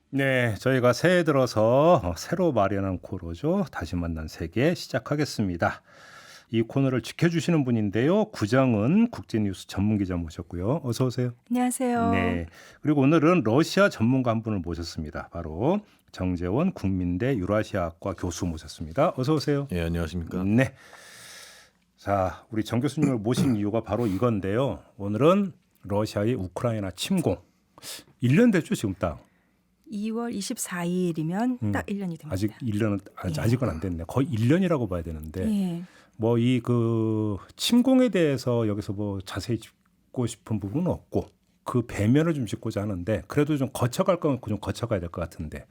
네, 저희가 새해 들어서 새로 마련한 코너죠. 다시 만난 세계 시작하겠습니다. 이 코너를 지켜주시는 분인데요. 구정은 국제뉴스 전문기자 모셨고요. 어서 오세요. 안녕하세요. 네, 그리고 오늘은 러시아 전문가 한 분을 모셨습니다. 바로 정재원 국민대 유라시아학과 교수 모셨습니다. 어서 오세요. 예, 안녕하십니까? 네, 자, 우리 정 교수님을 모신 이유가 바로 이건데요. 오늘은 러시아의 우크라이나 침공 1년 됐죠, 지금 딱. 2월 24일이면 딱 1년이 됩니다. 아직 1년은 아직은 안 됐네. 거의 1년이라고 봐야 되는데 예. 뭐 이 그 침공에 대해서 여기서 뭐 자세히 짚고 싶은 부분은 없고 그 배면을 좀 짚고자 하는데 그래도 좀 거쳐갈 거면 좀 거쳐가야 될 것 같은데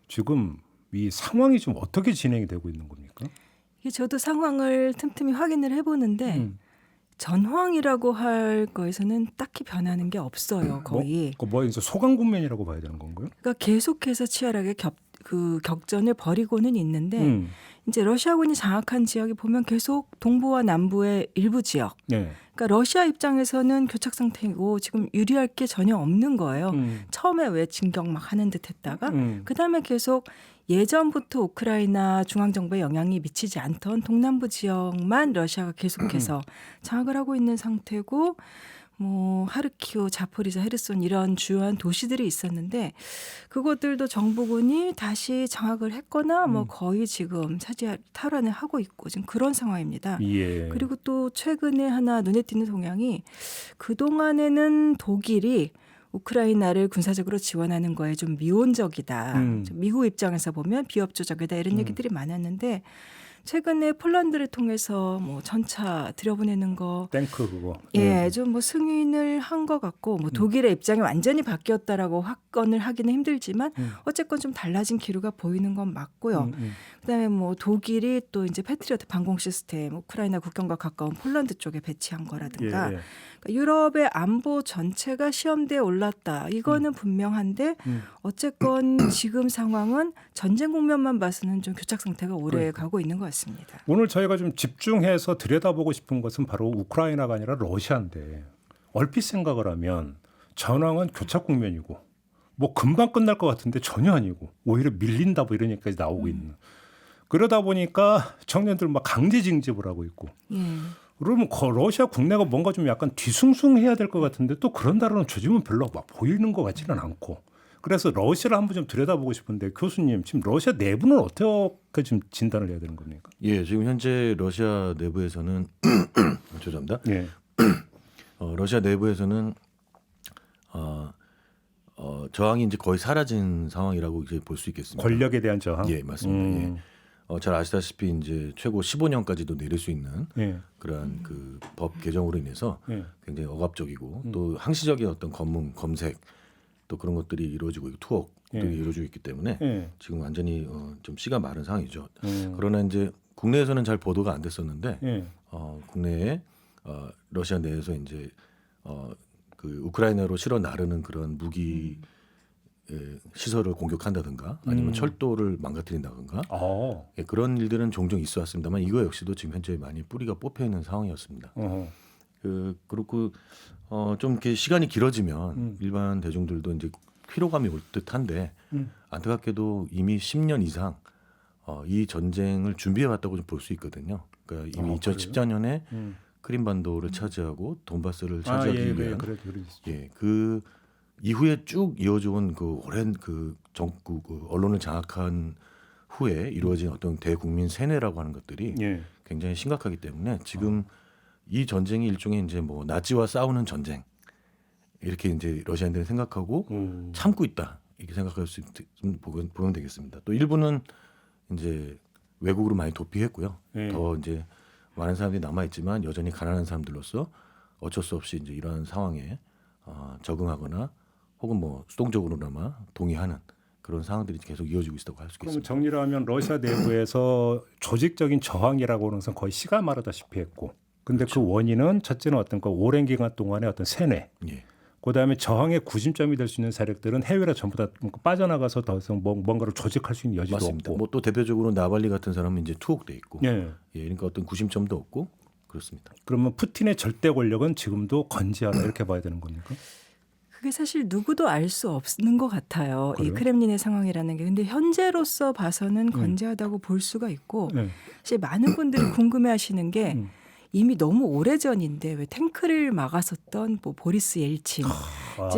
지금 이 상황이 좀 어떻게 진행이 되고 있는 겁니까? 이게 저도 상황을 틈틈이 확인을 해보는데 전황이라고 할 거에서는 딱히 변하는 게 없어요. 거의. 뭐 이제 소강 국면이라고 봐야 되는 건가요? 그러니까 계속해서 치열하게 격전을 벌이고는 있는데 이제 러시아군이 장악한 지역이 보면 계속 동부와 남부의 일부 지역. 네. 그러니까 러시아 입장에서는 교착 상태이고 지금 유리할 게 전혀 없는 거예요. 처음에 왜 진격 막 하는 듯 했다가 그다음에 계속 예전부터 우크라이나 중앙정부에 영향이 미치지 않던 동남부 지역만 러시아가 계속해서 장악을 하고 있는 상태고 뭐 하르키우, 자포리자, 헤르손 이런 주요한 도시들이 있었는데 그것들도 정부군이 다시 장악을 했거나 뭐 거의 지금 탈환을 하고 있고 지금 그런 상황입니다. 예. 그리고 또 최근에 하나 눈에 띄는 동향이 그동안에는 독일이 우크라이나를 군사적으로 지원하는 거에 좀 미온적이다. 좀 미국 입장에서 보면 비협조적이다 이런 얘기들이 많았는데 최근에 폴란드를 통해서 뭐 전차 들여보내는 거, 탱크 그거. 예, 좀 뭐 승인을 한 것 같고, 뭐 독일의 입장이 완전히 바뀌었다라고 확언을 하기는 힘들지만 어쨌건 좀 달라진 기류가 보이는 건 맞고요. 그다음에 뭐 독일이 또 이제 패트리어트 방공 시스템 우크라이나 국경과 가까운 폴란드 쪽에 배치한 거라든가. 예, 예. 그러니까 유럽의 안보 전체가 시험대에 올랐다. 이거는 분명한데 어쨌건 지금 상황은 전쟁 국면만 봐서는 좀 교착 상태가 오래 가고 있는 것 같습니다. 오늘 저희가 좀 집중해서 들여다보고 싶은 것은 바로 우크라이나가 아니라 러시아인데 얼핏 생각을 하면 전황은 교착 국면이고 뭐 금방 끝날 것 같은데 전혀 아니고 오히려 밀린다 뭐 이런 얘기까지 나오고 있는 그러다 보니까 청년들 막 강제 징집을 하고 있고 예. 그러면 러시아 국내가 뭔가 좀 약간 뒤숭숭해야 될 것 같은데 또 그런다는 조짐은 별로 막 보이는 것 같지는 않고 그래서 러시아를 한번 좀 들여다보고 싶은데 교수님 지금 러시아 내부는 어떻게 좀 진단을 해야 되는 겁니까? 예, 지금 현재 러시아 내부에서는 죄송합니다. 예. 러시아 내부에서는 저항이 이제 거의 사라진 상황이라고 이제 볼 수 있겠습니다. 권력에 대한 저항. 예, 맞습니다. 예. 잘 아시다시피 이제 최고 15년까지도 내릴 수 있는 예. 그러한 그 법 개정으로 인해서 예. 굉장히 억압적이고 또 항시적인 어떤 검색 또 그런 것들이 이루어지고 있고 투옥들이 이루어지고 있기 때문에 예. 지금 완전히 좀 씨가 마른 상황이죠. 그러나 이제 국내에서는 잘 보도가 안 됐었는데 예. 국내에 러시아 내에서 이제 그 우크라이나로 실어 나르는 그런 무기 시설을 공격한다든가 아니면 철도를 망가뜨린다든가 예, 그런 일들은 종종 있어 왔습니다만 이거 역시도 지금 현재 많이 뿌리가 뽑혀 있는 상황이었습니다. 그렇고 좀 이렇게 시간이 길어지면 일반 대중들도 이제 피로감이 올 듯한데 안타깝게도 이미 10년 이상 이 전쟁을 준비해 왔다고 좀 볼 수 있거든요. 그러니까 이미 2014년에 크림반도를 차지하고 돈바스를 차지하기 위한 그 이후에 쭉 이어져온 그 오랜 그 언론을 장악한 후에 이루어진 어떤 대국민 세뇌라고 하는 것들이 굉장히 심각하기 때문에 지금 이 전쟁이 일종의 이제 뭐 나치와 싸우는 전쟁 이렇게 이제 러시아인들은 생각하고 참고 있다 이렇게 생각할 수 보면 되겠습니다. 또 일부는 이제 외국으로 많이 도피했고요. 더 이제 많은 사람들이 남아 있지만 여전히 가난한 사람들로서 어쩔 수 없이 이제 이러한 상황에 적응하거나 혹은 뭐 수동적으로나마 동의하는 그런 상황들이 계속 이어지고 있다고 할 수 그럼 있겠습니다. 정리를 하면 러시아 내부에서 조직적인 저항이라고 하는 것은 거의 씨가 마르다시피 했고 근데 그 원인은 첫째는 어떤 그 오랜 기간 동안의 어떤 세뇌 예. 그다음에 저항의 구심점이 될 수 있는 세력들은 해외로 전부 다 빠져나가서 더 이상 뭔가를 조직할 수 있는 여지도 맞습니다. 없고 뭐 또 대표적으로 나발리 같은 사람은 이제 투옥돼 있고 예. 그러니까 어떤 구심점도 없고 그렇습니다. 그러면 푸틴의 절대 권력은 지금도 건재하다 이렇게 봐야 되는 겁니까? 그게 사실 누구도 알 수 없는 것 같아요. 이 그래요? 크렘린의 상황이라는 게. 근데 현재로서 봐서는 건재하다고 볼 수가 있고 네. 사실 많은 분들이 궁금해하시는 게 이미 너무 오래전인데 왜 탱크를 막았었던 뭐 보리스 옐친.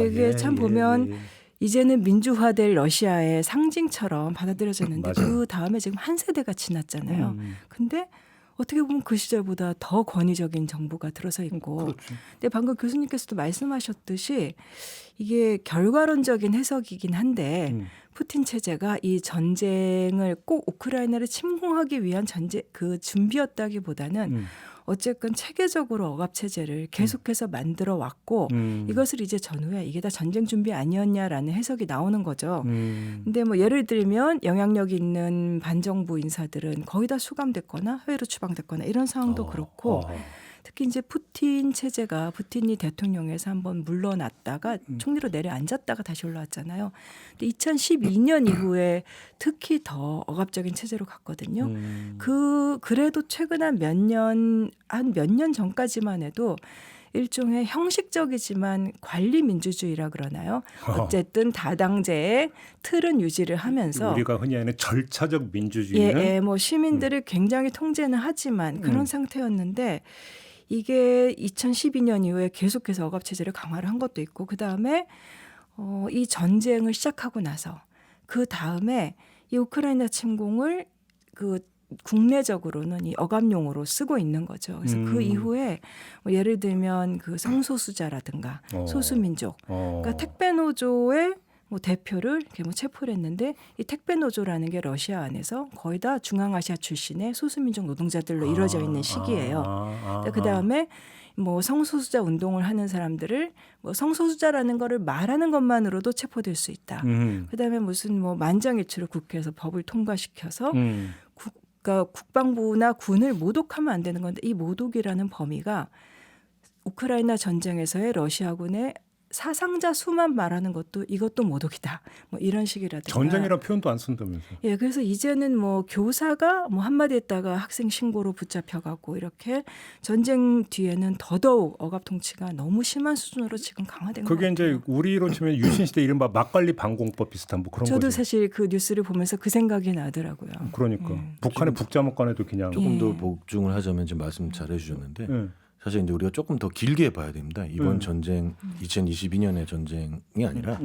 이게 참 보면 이제는 민주화될 러시아의 상징처럼 받아들여졌는데 맞아요. 그 다음에 지금 한 세대가 지났잖아요. 근데 어떻게 보면 그 시절보다 더 권위적인 정부가 들어서 있고 그렇죠. 근데 방금 교수님께서도 말씀하셨듯이 이게 결과론적인 해석이긴 한데 푸틴 체제가 이 전쟁을 꼭 우크라이나를 침공하기 위한 그 준비였다기보다는 어쨌건 체계적으로 억압 체제를 계속해서 만들어 왔고 이것을 이제 전후에 이게 다 전쟁 준비 아니었냐라는 해석이 나오는 거죠. 근데 뭐 예를 들면 영향력 있는 반정부 인사들은 거의 다 수감됐거나 해외로 추방됐거나 이런 상황도 그렇고 특히 이제 푸틴 체제가 푸틴이 대통령에서 한번 물러났다가 총리로 내려앉았다가 다시 올라왔잖아요. 근데 2012년 이후에 특히 더 억압적인 체제로 갔거든요. 그래도 최근 한 몇 년 전까지만 해도 일종의 형식적이지만 관리 민주주의라 그러나요? 어쨌든 다당제의 틀은 유지를 하면서 우리가 흔히 하는 절차적 민주주의는 뭐 시민들을 굉장히 통제는 하지만 그런 상태였는데 이게 2012년 이후에 계속해서 억압 체제를 강화를 한 것도 있고 그다음에 이 전쟁을 시작하고 나서 그다음에 이 우크라이나 침공을 그 국내적으로는 이 억압용으로 쓰고 있는 거죠. 그래서 그 이후에 뭐 예를 들면 그 성소수자라든가 소수민족, 그러니까 택배 노조의 뭐 대표를 이렇게 뭐 체포를 했는데 이 택배 노조라는 게 러시아 안에서 거의 다 중앙아시아 출신의 소수민족 노동자들로 이루어져 있는 시기예요. 그 다음에 뭐 성소수자 운동을 하는 사람들을 뭐 성소수자라는 거를 말하는 것만으로도 체포될 수 있다. 그 다음에 무슨 뭐 만장일치로 국회에서 법을 통과시켜서 그러니까 국방부나 군을 모독하면 안 되는 건데 이 모독이라는 범위가 우크라이나 전쟁에서의 러시아군의 사상자 수만 말하는 것도 이것도 모독이다. 뭐 이런 식이라든가. 전쟁이란 표현도 안 쓴다면서. 예, 그래서 이제는 뭐 교사가 뭐 한마디 했다가 학생 신고로 붙잡혀가고 이렇게 전쟁 뒤에는 더더욱 억압 통치가 너무 심한 수준으로 지금 강화된 것 그게 같아요. 이제 우리로 치면 유신 시대 이른바 막걸리 방공법 비슷한 뭐 그런 저도 거죠. 사실 그 뉴스를 보면서 그 생각이 나더라고요. 그러니까 북한의 북자목관에도 그냥 조금 더 복중을 하자면 지금 말씀 잘 해주셨는데 사실 이제 우리가 조금 더 길게 봐야 됩니다. 이번 전쟁 2022년의 전쟁이 아니라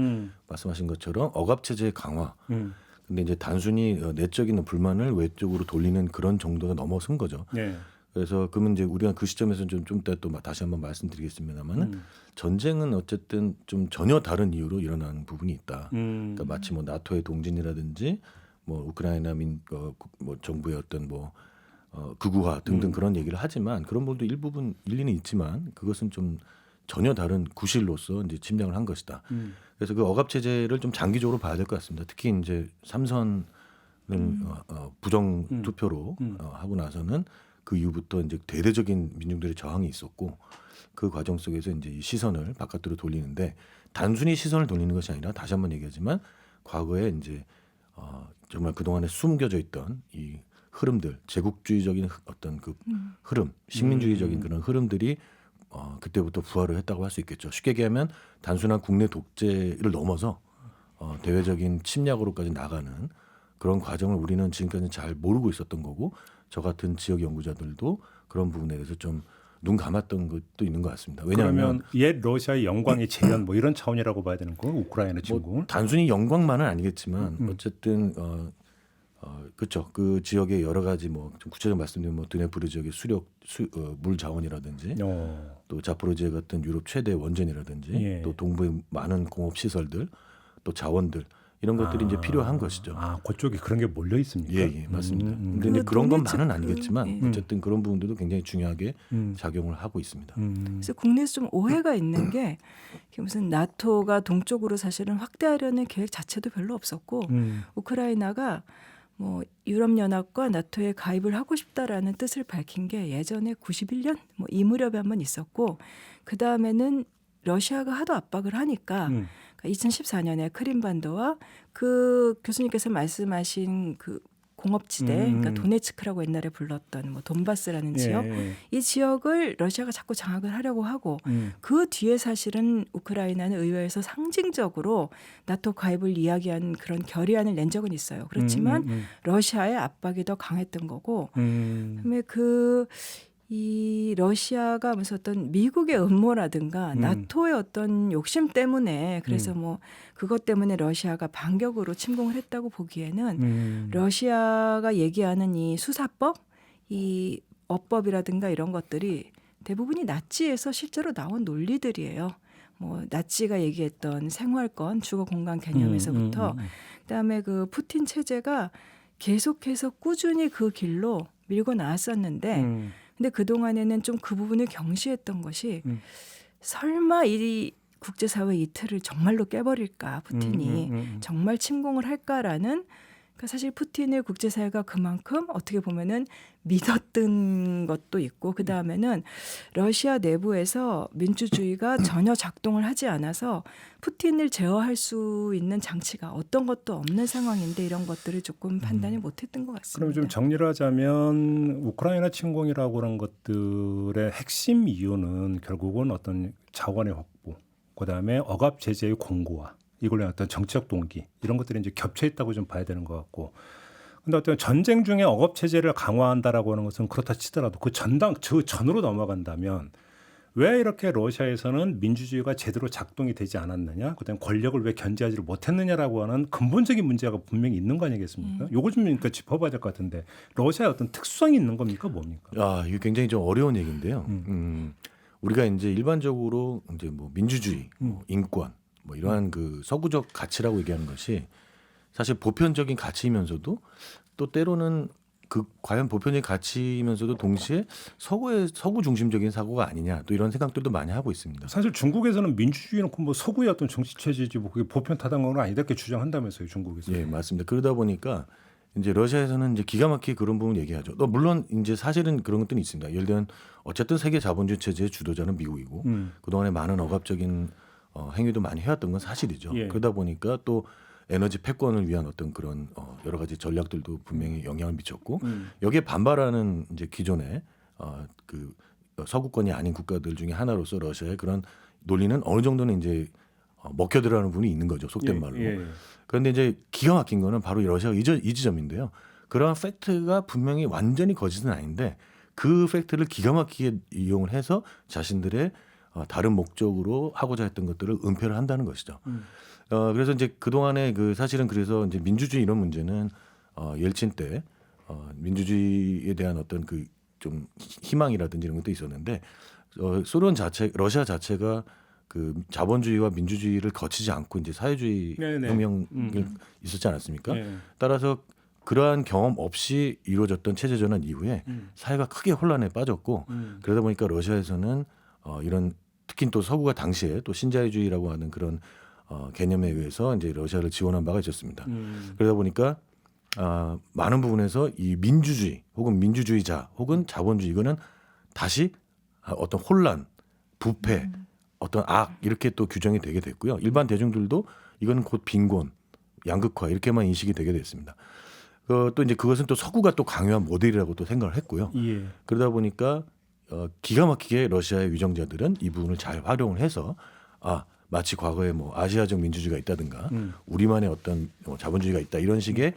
말씀하신 것처럼 억압 체제의 강화. 근데 이제 단순히 내적인 불만을 외적으로 돌리는 그런 정도가 넘어선 거죠. 네. 그래서 그러면 이제 우리가 그 시점에서 좀 이따 또 다시 한번 말씀드리겠습니다만은 전쟁은 어쨌든 좀 전혀 다른 이유로 일어난 부분이 있다. 그러니까 마치 뭐 나토의 동진이라든지 뭐 우크라이나 뭐 정부의 어떤 뭐 극우화 등등 그런 얘기를 하지만 그런 부분도 일부분 일리는 있지만 그것은 좀 전혀 다른 구실로서 이제 침략을 한 것이다. 그래서 그 억압 체제를 좀 장기적으로 봐야 될 것 같습니다. 특히 이제 삼선을 부정 투표로 하고 나서는 그 이후부터 이제 대대적인 민중들의 저항이 있었고 그 과정 속에서 이제 이 시선을 바깥으로 돌리는데 단순히 시선을 돌리는 것이 아니라 다시 한번 얘기하지만 과거에 이제 정말 그 동안에 숨겨져 있던 이 흐름들, 제국주의적인 어떤 그 흐름, 식민주의적인 그런 흐름들이 그때부터 부활을 했다고 할 수 있겠죠. 쉽게 얘기하면 단순한 국내 독재를 넘어서 대외적인 침략으로까지 나가는 그런 과정을 우리는 지금까지 잘 모르고 있었던 거고 저 같은 지역 연구자들도 그런 부분에 대해서 좀 눈 감았던 것도 있는 것 같습니다. 왜냐하면 그러면 옛 러시아의 영광의 재현 뭐 이런 차원이라고 봐야 되는 거 우크라이나 침공은? 뭐 단순히 영광만은 아니겠지만 어쨌든 그렇죠. 그 지역의 여러 가지 뭐 좀 구체적으로 말씀드리면 뭐 드네프르 지역의 물 자원이라든지 또 자포로지에 같은 유럽 최대 원전이라든지 또 동부의 많은 공업 시설들 또 자원들 이런 것들이 이제 필요한 것이죠. 그쪽에 그런 게 몰려 있습니까? 예, 맞습니다. 근데 이제 그런 것만은 아니겠지만 어쨌든 그런 부분들도 굉장히 중요하게 작용을 하고 있습니다. 그래서 국내에서 좀 오해가 있는 게 무슨 나토가 동쪽으로 사실은 확대하려는 계획 자체도 별로 없었고 우크라이나가 뭐 유럽연합과 나토에 가입을 하고 싶다라는 뜻을 밝힌 게 예전에 91년 뭐 이 무렵에 한번 있었고 그 다음에는 러시아가 하도 압박을 하니까 2014년에 크림반도와 그 교수님께서 말씀하신 그 공업지대, 그러니까 도네츠크라고 옛날에 불렀던 뭐 돈바스라는 지역, 이 지역을 러시아가 자꾸 장악을 하려고 하고 그 뒤에 사실은 우크라이나는 의회에서 상징적으로 나토 가입을 이야기한 그런 결의안을 낸 적은 있어요. 그렇지만 러시아의 압박이 더 강했던 거고, 그다음에 이 러시아가 무슨 어떤 미국의 음모라든가 나토의 어떤 욕심 때문에 그래서 뭐 그것 때문에 러시아가 반격으로 침공을 했다고 보기에는 러시아가 얘기하는 이 수사법, 이 어법이라든가 이런 것들이 대부분이 나치에서 실제로 나온 논리들이에요. 뭐 나치가 얘기했던 생활권, 주거 공간 개념에서부터 그다음에 그 푸틴 체제가 계속해서 꾸준히 그 길로 밀고 나왔었는데 근데 그동안에는 좀 그 부분을 경시했던 것이 설마 이 국제사회 이틀을 정말로 깨버릴까 푸틴이 정말 침공을 할까라는 그러니까 사실 푸틴을 국제사회가 그만큼 어떻게 보면은 믿었던 것도 있고 그다음에는 러시아 내부에서 민주주의가 전혀 작동을 하지 않아서 푸틴을 제어할 수 있는 장치가 어떤 것도 없는 상황인데 이런 것들을 조금 판단이 못했던 것 같습니다. 그럼 좀 정리를 하자면 우크라이나 침공이라고 하는 것들의 핵심 이유는 결국은 어떤 자원의 확보, 그다음에 억압 제재의 공고화, 이걸로 어떤 정치적 동기 이런 것들이 이제 겹쳐 있다고 좀 봐야 되는 것 같고, 근데 어떤 전쟁 중에 억압 체제를 강화한다라고 하는 것은 그렇다 치더라도 그 전으로 넘어간다면 왜 이렇게 러시아에서는 민주주의가 제대로 작동이 되지 않았느냐, 그다음 권력을 왜 견제하지를 못했느냐라고 하는 근본적인 문제가 분명히 있는 거 아니겠습니까? 요거 좀 그러니까 짚어봐야 될 것 같은데 러시아의 어떤 특성이 있는 겁니까, 뭡니까? 이게 굉장히 좀 어려운 얘기인데요. 우리가 이제 일반적으로 이제 뭐 민주주의, 뭐 인권, 뭐 이러한 그 서구적 가치라고 얘기하는 것이 사실 보편적인 가치이면서도 또 때로는 그 과연 보편적인 가치이면서도 동시에 서구 중심적인 사고가 아니냐, 또 이런 생각들도 많이 하고 있습니다. 사실 중국에서는 민주주의는 뭐 서구의 어떤 정치 체제지 뭐 그게 보편 타당한 아니다 이렇게 주장한다면서요, 중국에서. 예, 맞습니다. 그러다 보니까 이제 러시아에서는 이제 기가 막히게 그런 부분 얘기하죠. 또 물론 이제 사실은 그런 것들은 있습니다. 예를 들면 어쨌든 세계 자본주의 체제의 주도자는 미국이고 그동안에 많은 억압적인 행위도 많이 해왔던 건 사실이죠. 예. 그러다 보니까 또 에너지 패권을 위한 어떤 그런 여러 가지 전략들도 분명히 영향을 미쳤고 여기에 반발하는 이제 기존의 그 서구권이 아닌 국가들 중에 하나로서 러시아의 그런 논리는 어느 정도는 이제 먹혀 들어가는 부분이 있는 거죠, 속된 말로. 그런데 이제 기가 막힌 거는 바로 러시아가 이 지점인데요. 그러한 팩트가 분명히 완전히 거짓은 아닌데 그 팩트를 기가 막히게 이용을 해서 자신들의 다른 목적으로 하고자 했던 것들을 은폐를 한다는 것이죠. 그래서 이제 그동안에 사실은 그래서 이제 민주주의 이런 문제는 옐친 때 민주주의에 대한 어떤 그 좀 희망이라든지 이런 것도 있었는데 러시아 자체가 그 자본주의와 민주주의를 거치지 않고 이제 사회주의 혁명이 있었지 않았습니까? 따라서 그러한 경험 없이 이루어졌던 체제 전환 이후에 사회가 크게 혼란에 빠졌고 그러다 보니까 러시아에서는 이런 특히 또 서구가 당시에 또 신자유주의라고 하는 그런 개념에 의해서 이제 러시아를 지원한 바가 있었습니다. 그러다 보니까 많은 부분에서 이 민주주의 혹은 민주주의자 혹은 자본주의 이거는 다시 어떤 혼란, 부패, 어떤 악 이렇게 또 규정이 되게 됐고요. 일반 대중들도 이거는 곧 빈곤, 양극화 이렇게만 인식이 되게 됐습니다. 또 이제 그것은 또 서구가 또 강요한 모델이라고 또 생각을 했고요. 그러다 보니까 기가 막히게 러시아의 위정자들은 이 부분을 잘 활용을 해서 마치 과거에 뭐 아시아적 민주주의가 있다든가 우리만의 어떤 자본주의가 있다 이런 식의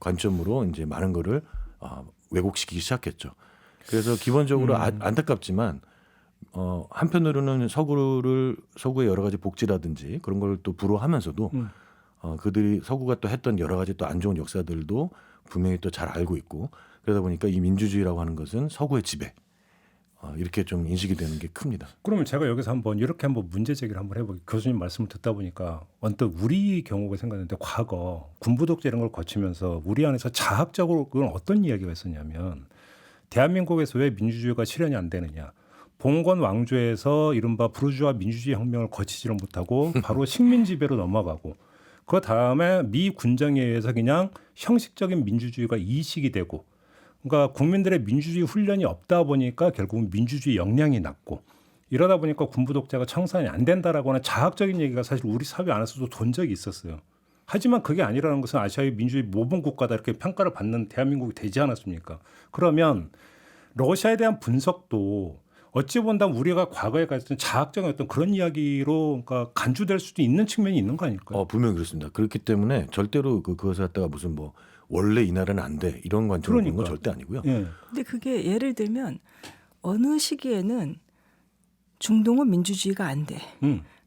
관점으로 이제 많은 거를 왜곡시키기 시작했죠. 그래서 기본적으로 안타깝지만 한편으로는 서구의 여러 가지 복지라든지 그런 걸 또 불허하면서도 그들이 서구가 또 했던 여러 가지 또 안 좋은 역사들도 분명히 또 잘 알고 있고 그러다 보니까 이 민주주의라고 하는 것은 서구의 지배 이렇게 좀 인식이 되는 게 큽니다. 그러면 제가 여기서 이렇게 한번 문제 제기를 한번 해볼게요. 교수님 말씀을 듣다 보니까 언뜻 우리 경우가 생각나는데 과거 군부 독재 이런 걸 거치면서 우리 안에서 자학적으로 그건 어떤 이야기가 있었냐면 대한민국에서 왜 민주주의가 실현이 안 되느냐. 봉건 왕조에서 이른바 부르주아 민주주의 혁명을 거치지를 못하고 바로 식민 지배로 넘어가고 그 다음에 미 군정에 의해서 그냥 형식적인 민주주의가 이식이 되고 그러니까 국민들의 민주주의 훈련이 없다 보니까 결국은 민주주의 역량이 낮고 이러다 보니까 군부 독재가 청산이 안 된다라고 하는 자학적인 얘기가 사실 우리 사회 안에서도 돈 적이 있었어요. 하지만 그게 아니라는 것은 아시아의 민주주의 모범 국가다 이렇게 평가를 받는 대한민국이 되지 않았습니까? 그러면 러시아에 대한 분석도 어찌 본다면 우리가 과거에 가졌던 자학적인 어떤 그런 이야기로 그러니까 간주될 수도 있는 측면이 있는 거 아닐까요? 분명히 그렇습니다. 그렇기 때문에 절대로 그것을 갖다가 무슨 뭐 원래 이 나라는 안 돼 이런 관점으로 보는 건 절대 아니고요. 예. 근데 그게 예를 들면 어느 시기에는 중동은 민주주의가 안 돼.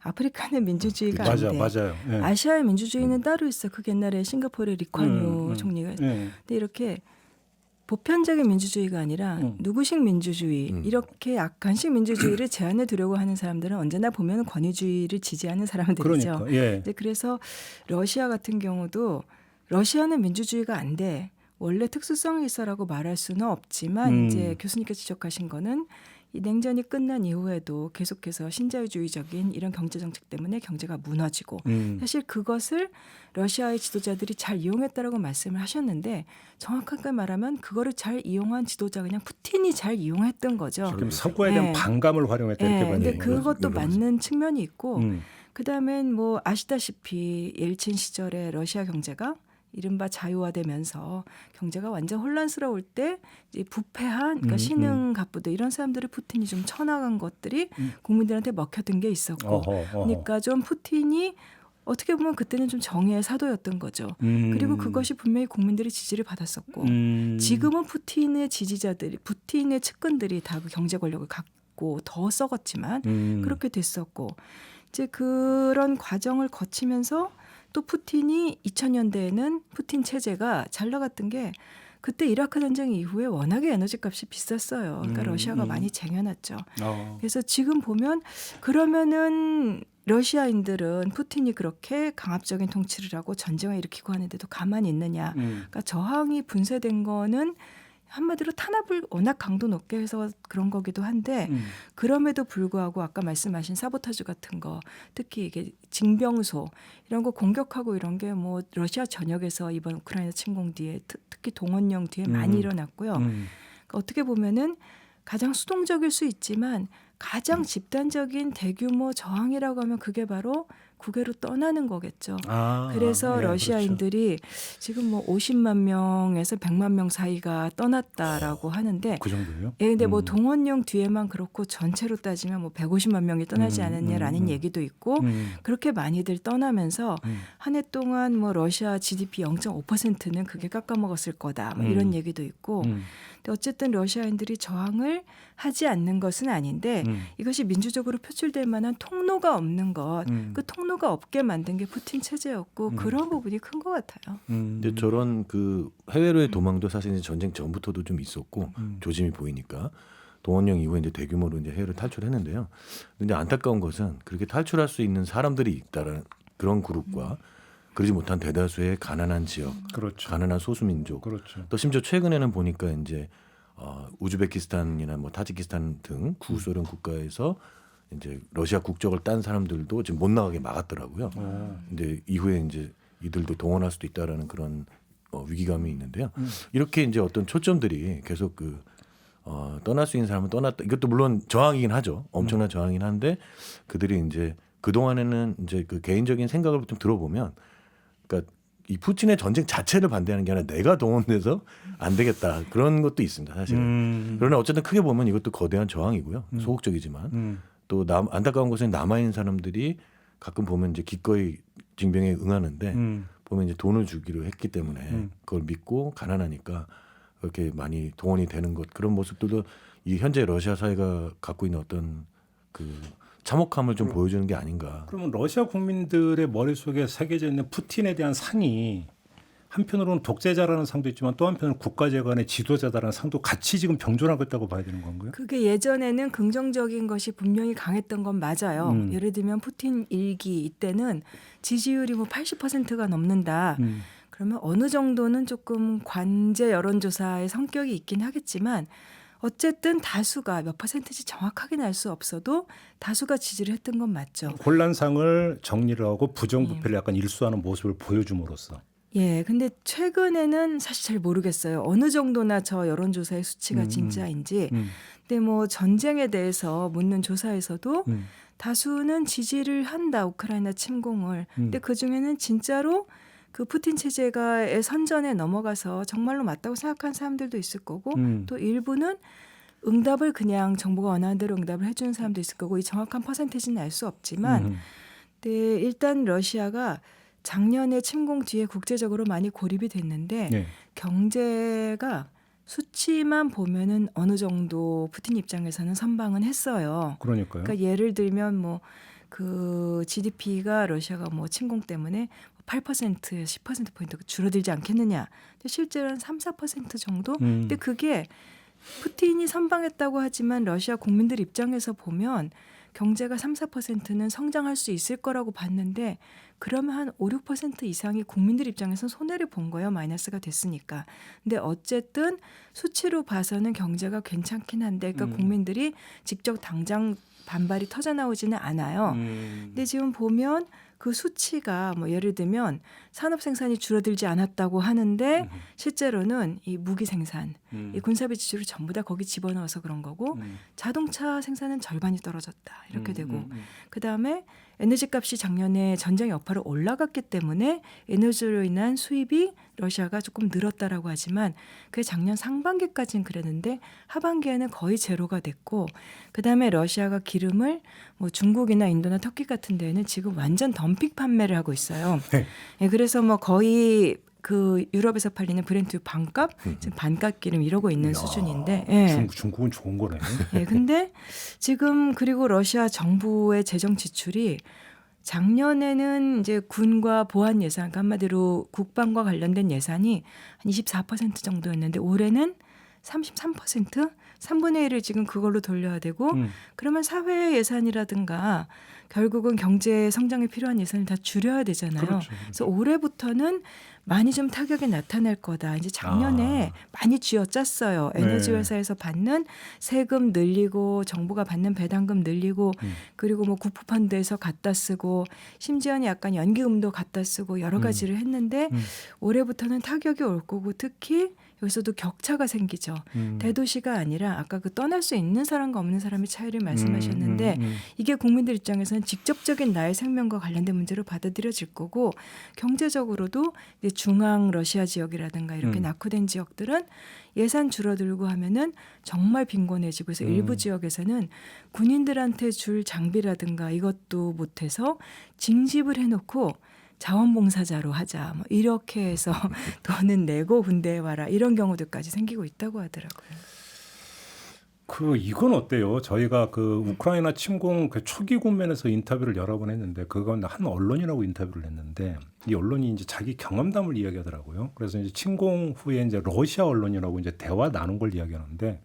아프리카는 민주주의가 안 돼. 맞아요. 예. 아시아의 민주주의는 따로 있어. 그게 옛날에 싱가포르의 리콴유 총리가. 예. 근데 이렇게 보편적인 민주주의가 아니라 누구식 민주주의 이렇게 약간씩 민주주의를 제한해 두려고 하는 사람들은 언제나 보면 권위주의를 지지하는 사람들이죠. 그러니까, 예. 근데 그래서 러시아 같은 경우도 러시아는 민주주의가 안 돼. 원래 특수성이 있어라고 말할 수는 없지만 이제 교수님께서 지적하신 거는 이 냉전이 끝난 이후에도 계속해서 신자유주의적인 이런 경제 정책 때문에 경제가 무너지고 사실 그것을 러시아의 지도자들이 잘 이용했다라고 말씀을 하셨는데 정확하게 말하면 그거를 잘 이용한 지도자가 그냥 푸틴이 잘 이용했던 거죠. 지금 서구에 대한 네. 반감을 활용했다 이렇게 봐야 근데 되는 그것도 맞는 측면이 있고 음. 그다음엔 뭐 아시다시피 옐친 시절에 러시아 경제가 이른바 자유화되면서 경제가 완전 혼란스러울 때 이제 부패한 그러니까 신흥 갑부들 이런 사람들을 푸틴이 좀 쳐나간 것들이 국민들한테 먹혀든 게 있었고 그러니까 좀 푸틴이 어떻게 보면 그때는 좀 정의의 사도였던 거죠. 그리고 그것이 분명히 국민들의 지지를 받았었고 지금은 푸틴의 지지자들이 푸틴의 측근들이 다 그 경제 권력을 갖고 더 썩었지만 그렇게 됐었고 이제 그런 과정을 거치면서 또 푸틴이 2000년대에는 푸틴 체제가 잘 나갔던 게 그때 이라크 전쟁 이후에 워낙에 에너지 값이 비쌌어요. 그러니까 러시아가 많이 쟁여놨죠. 그래서 지금 보면 그러면은 러시아인들은 푸틴이 그렇게 강압적인 통치를 하고 전쟁을 일으키고 하는데도 가만히 있느냐. 그러니까 저항이 분쇄된 거는 한마디로 탄압을 워낙 강도 높게 해서 그런 거기도 한데 그럼에도 불구하고 아까 말씀하신 사보타주 같은 거 특히 이게 징병소 이런 거 공격하고 이런 게 뭐 러시아 전역에서 이번 우크라이나 침공 뒤에 특히 동원령 뒤에 많이 일어났고요. 그러니까 어떻게 보면은 가장 수동적일 수 있지만 가장 집단적인 대규모 저항이라고 하면 그게 바로 국외로 떠나는 거겠죠. 그래서 러시아인들이 그렇죠. 지금 뭐 50만 명에서 100만 명 사이가 떠났다라고 하는데 그 정도요? 예, 근데 뭐 동원령 뒤에만 그렇고 전체로 따지면 뭐 150만 명이 떠나지 않았냐라는 얘기도 있고 그렇게 많이들 떠나면서 한 해 동안 뭐 러시아 GDP 0.5%는 그게 깎아먹었을 거다 뭐 이런 얘기도 있고 근데 어쨌든 러시아인들이 저항을 하지 않는 것은 아닌데 이것이 민주적으로 표출될 만한 통로가 없는 것 그 통로가 없게 만든 게 푸틴 체제였고 그런 부분이 큰 것 같아요. 근데 저런 그 해외로의 도망도 사실 이제 전쟁 전부터도 좀 있었고 조짐이 보이니까 동원령 이후에 이제 대규모로 이제 해외를 탈출했는데요. 근데 안타까운 것은 그렇게 탈출할 수 있는 사람들이 있다는 그런 그룹과 그러지 못한 대다수의 가난한 지역, 그렇죠. 가난한 소수민족, 그렇죠. 또 심지어 최근에는 보니까 이제 우즈베키스탄이나 뭐 타지키스탄 등 구소련 국가에서 이제 러시아 국적을 딴 사람들도 지금 못 나가게 막았더라고요. 근데 이후에 이제 이들도 동원할 수도 있다라는 그런 위기감이 있는데요. 이렇게 이제 어떤 초점들이 계속 떠날 수 있는 사람은 떠났다. 이것도 물론 저항이긴 하죠. 엄청난 저항이긴 한데 그들이 이제 그 동안에는 이제 그 개인적인 생각을 좀 들어보면, 그러니까 이 푸틴의 전쟁 자체를 반대하는 게 아니라 내가 동원돼서 안 되겠다 그런 것도 있습니다. 사실은. 그러나 어쨌든 크게 보면 이것도 거대한 저항이고요. 소극적이지만 또 안타까운 것은 남아 있는 사람들이 가끔 보면 이제 기꺼이 징병에 응하는데 보면 이제 돈을 주기로 했기 때문에 그걸 믿고 가난하니까 그렇게 많이 동원이 되는 것, 그런 모습들도 이 현재 러시아 사회가 갖고 있는 어떤 그 참혹함을 좀 보여주는 게 아닌가. 그러면 러시아 국민들의 머릿속에 새겨져 있는 푸틴에 대한 상이 한편으로는 독재자라는 상도 있지만 또 한편으로는 국가재건의 지도자다라는 상도 같이 지금 병존하고 있다고 봐야 되는 건가요? 그게 예전에는 긍정적인 것이 분명히 강했던 건 맞아요. 예를 들면 푸틴 일기 이때는 지지율이 뭐 80%가 넘는다. 그러면 어느 정도는 조금 관제 여론조사의 성격이 있긴 하겠지만 어쨌든 다수가 몇 퍼센트인지 정확하게는 알 수 없어도 다수가 지지를 했던 건 맞죠. 혼란상을 정리를 하고 부정부패를 약간 일수하는 모습을 보여줌으로써. 예, 근데 최근에는 사실 잘 모르겠어요. 어느 정도나 저 여론조사의 수치가 진짜인지. 근데 뭐 전쟁에 대해서 묻는 조사에서도 다수는 지지를 한다, 우크라이나 침공을. 근데 그 중에는 진짜로 그 푸틴 체제가의 선전에 넘어가서 정말로 맞다고 생각하는 사람들도 있을 거고 또 일부는 응답을 그냥 정부가 원하는 대로 응답을 해주는 사람도 있을 거고 이 정확한 퍼센테이지는 알 수 없지만 네, 일단 러시아가 작년에 침공 뒤에 국제적으로 많이 고립이 됐는데 네. 경제가 수치만 보면은 어느 정도 푸틴 입장에서는 선방은 했어요. 그러니까요. 그러니까 예를 들면 뭐 그 GDP가 러시아가 뭐 침공 때문에 8% 10%포인트 줄어들지 않겠느냐. 근데 실제로는 3-4% 정도? 근데 그게 푸틴이 선방했다고 하지만 러시아 국민들 입장에서 보면 경제가 3-4%는 성장할 수 있을 거라고 봤는데 그러면 한 5-6% 이상이 국민들 입장에서는 손해를 본 거예요. 마이너스가 됐으니까. 근데 어쨌든 수치로 봐서는 경제가 괜찮긴 한데 그러니까 국민들이 직접 당장 반발이 터져 나오지는 않아요. 근데 지금 보면 그 수치가 뭐 예를 들면 산업 생산이 줄어들지 않았다고 하는데 실제로는 이 무기 생산, 이 군사비 지출을 전부 다 거기 집어넣어서 그런 거고 자동차 생산은 절반이 떨어졌다 이렇게 되고 그다음에 에너지 값이 작년에 전쟁 여파로 올라갔기 때문에 에너지로 인한 수입이 러시아가 조금 늘었다라고 하지만 그게 작년 상반기까지는 그랬는데 하반기에는 거의 제로가 됐고 그다음에 러시아가 기름을 뭐 중국이나 인도나 터키 같은 데는 지금 완전 덤핑 판매를 하고 있어요. 네. 예, 그래서 뭐 거의 그 유럽에서 팔리는 브렌트 반값, 지금 반값 기름 이러고 있는 수준인데. 예. 중국은 좋은 거네. 예, 근데 지금 그리고 러시아 정부의 재정 지출이 작년에는 이제 군과 보안 예산, 그러니까 한마디로 국방과 관련된 예산이 한 24% 정도였는데 올해는 33%? 3분의 1을 지금 그걸로 돌려야 되고 그러면 사회 예산이라든가 결국은 경제 성장에 필요한 예산을 다 줄여야 되잖아요. 그렇죠. 그래서 올해부터는 많이 좀 타격이 나타날 거다. 이제 작년에 많이 쥐어짰어요. 에너지 네. 회사에서 받는 세금 늘리고 정부가 받는 배당금 늘리고 그리고 뭐 국부펀드에서 갖다 쓰고 심지어는 약간 연기금도 갖다 쓰고 여러 가지를 했는데 올해부터는 타격이 올 거고 특히 여기서도 격차가 생기죠. 대도시가 아니라 아까 그 떠날 수 있는 사람과 없는 사람의 차이를 말씀하셨는데 이게 국민들 입장에서는 직접적인 나의 생명과 관련된 문제로 받아들여질 거고 경제적으로도 이제 중앙 러시아 지역이라든가 이렇게 낙후된 지역들은 예산 줄어들고 하면은 정말 빈곤해지고 그래서 일부 지역에서는 군인들한테 줄 장비라든가 이것도 못해서 징집을 해놓고 자원봉사자로 하자 뭐 이렇게 해서 돈은 내고 군대에 와라 이런 경우들까지 생기고 있다고 하더라고요. 이건 어때요? 저희가 그 우크라이나 침공 그 초기 국면에서 인터뷰를 여러 번 했는데 그건 한 언론이라고 인터뷰를 했는데 이 언론이 이제 자기 경험담을 이야기하더라고요. 그래서 이제 침공 후에 이제 러시아 언론이라고 이제 대화 나눈 걸 이야기하는데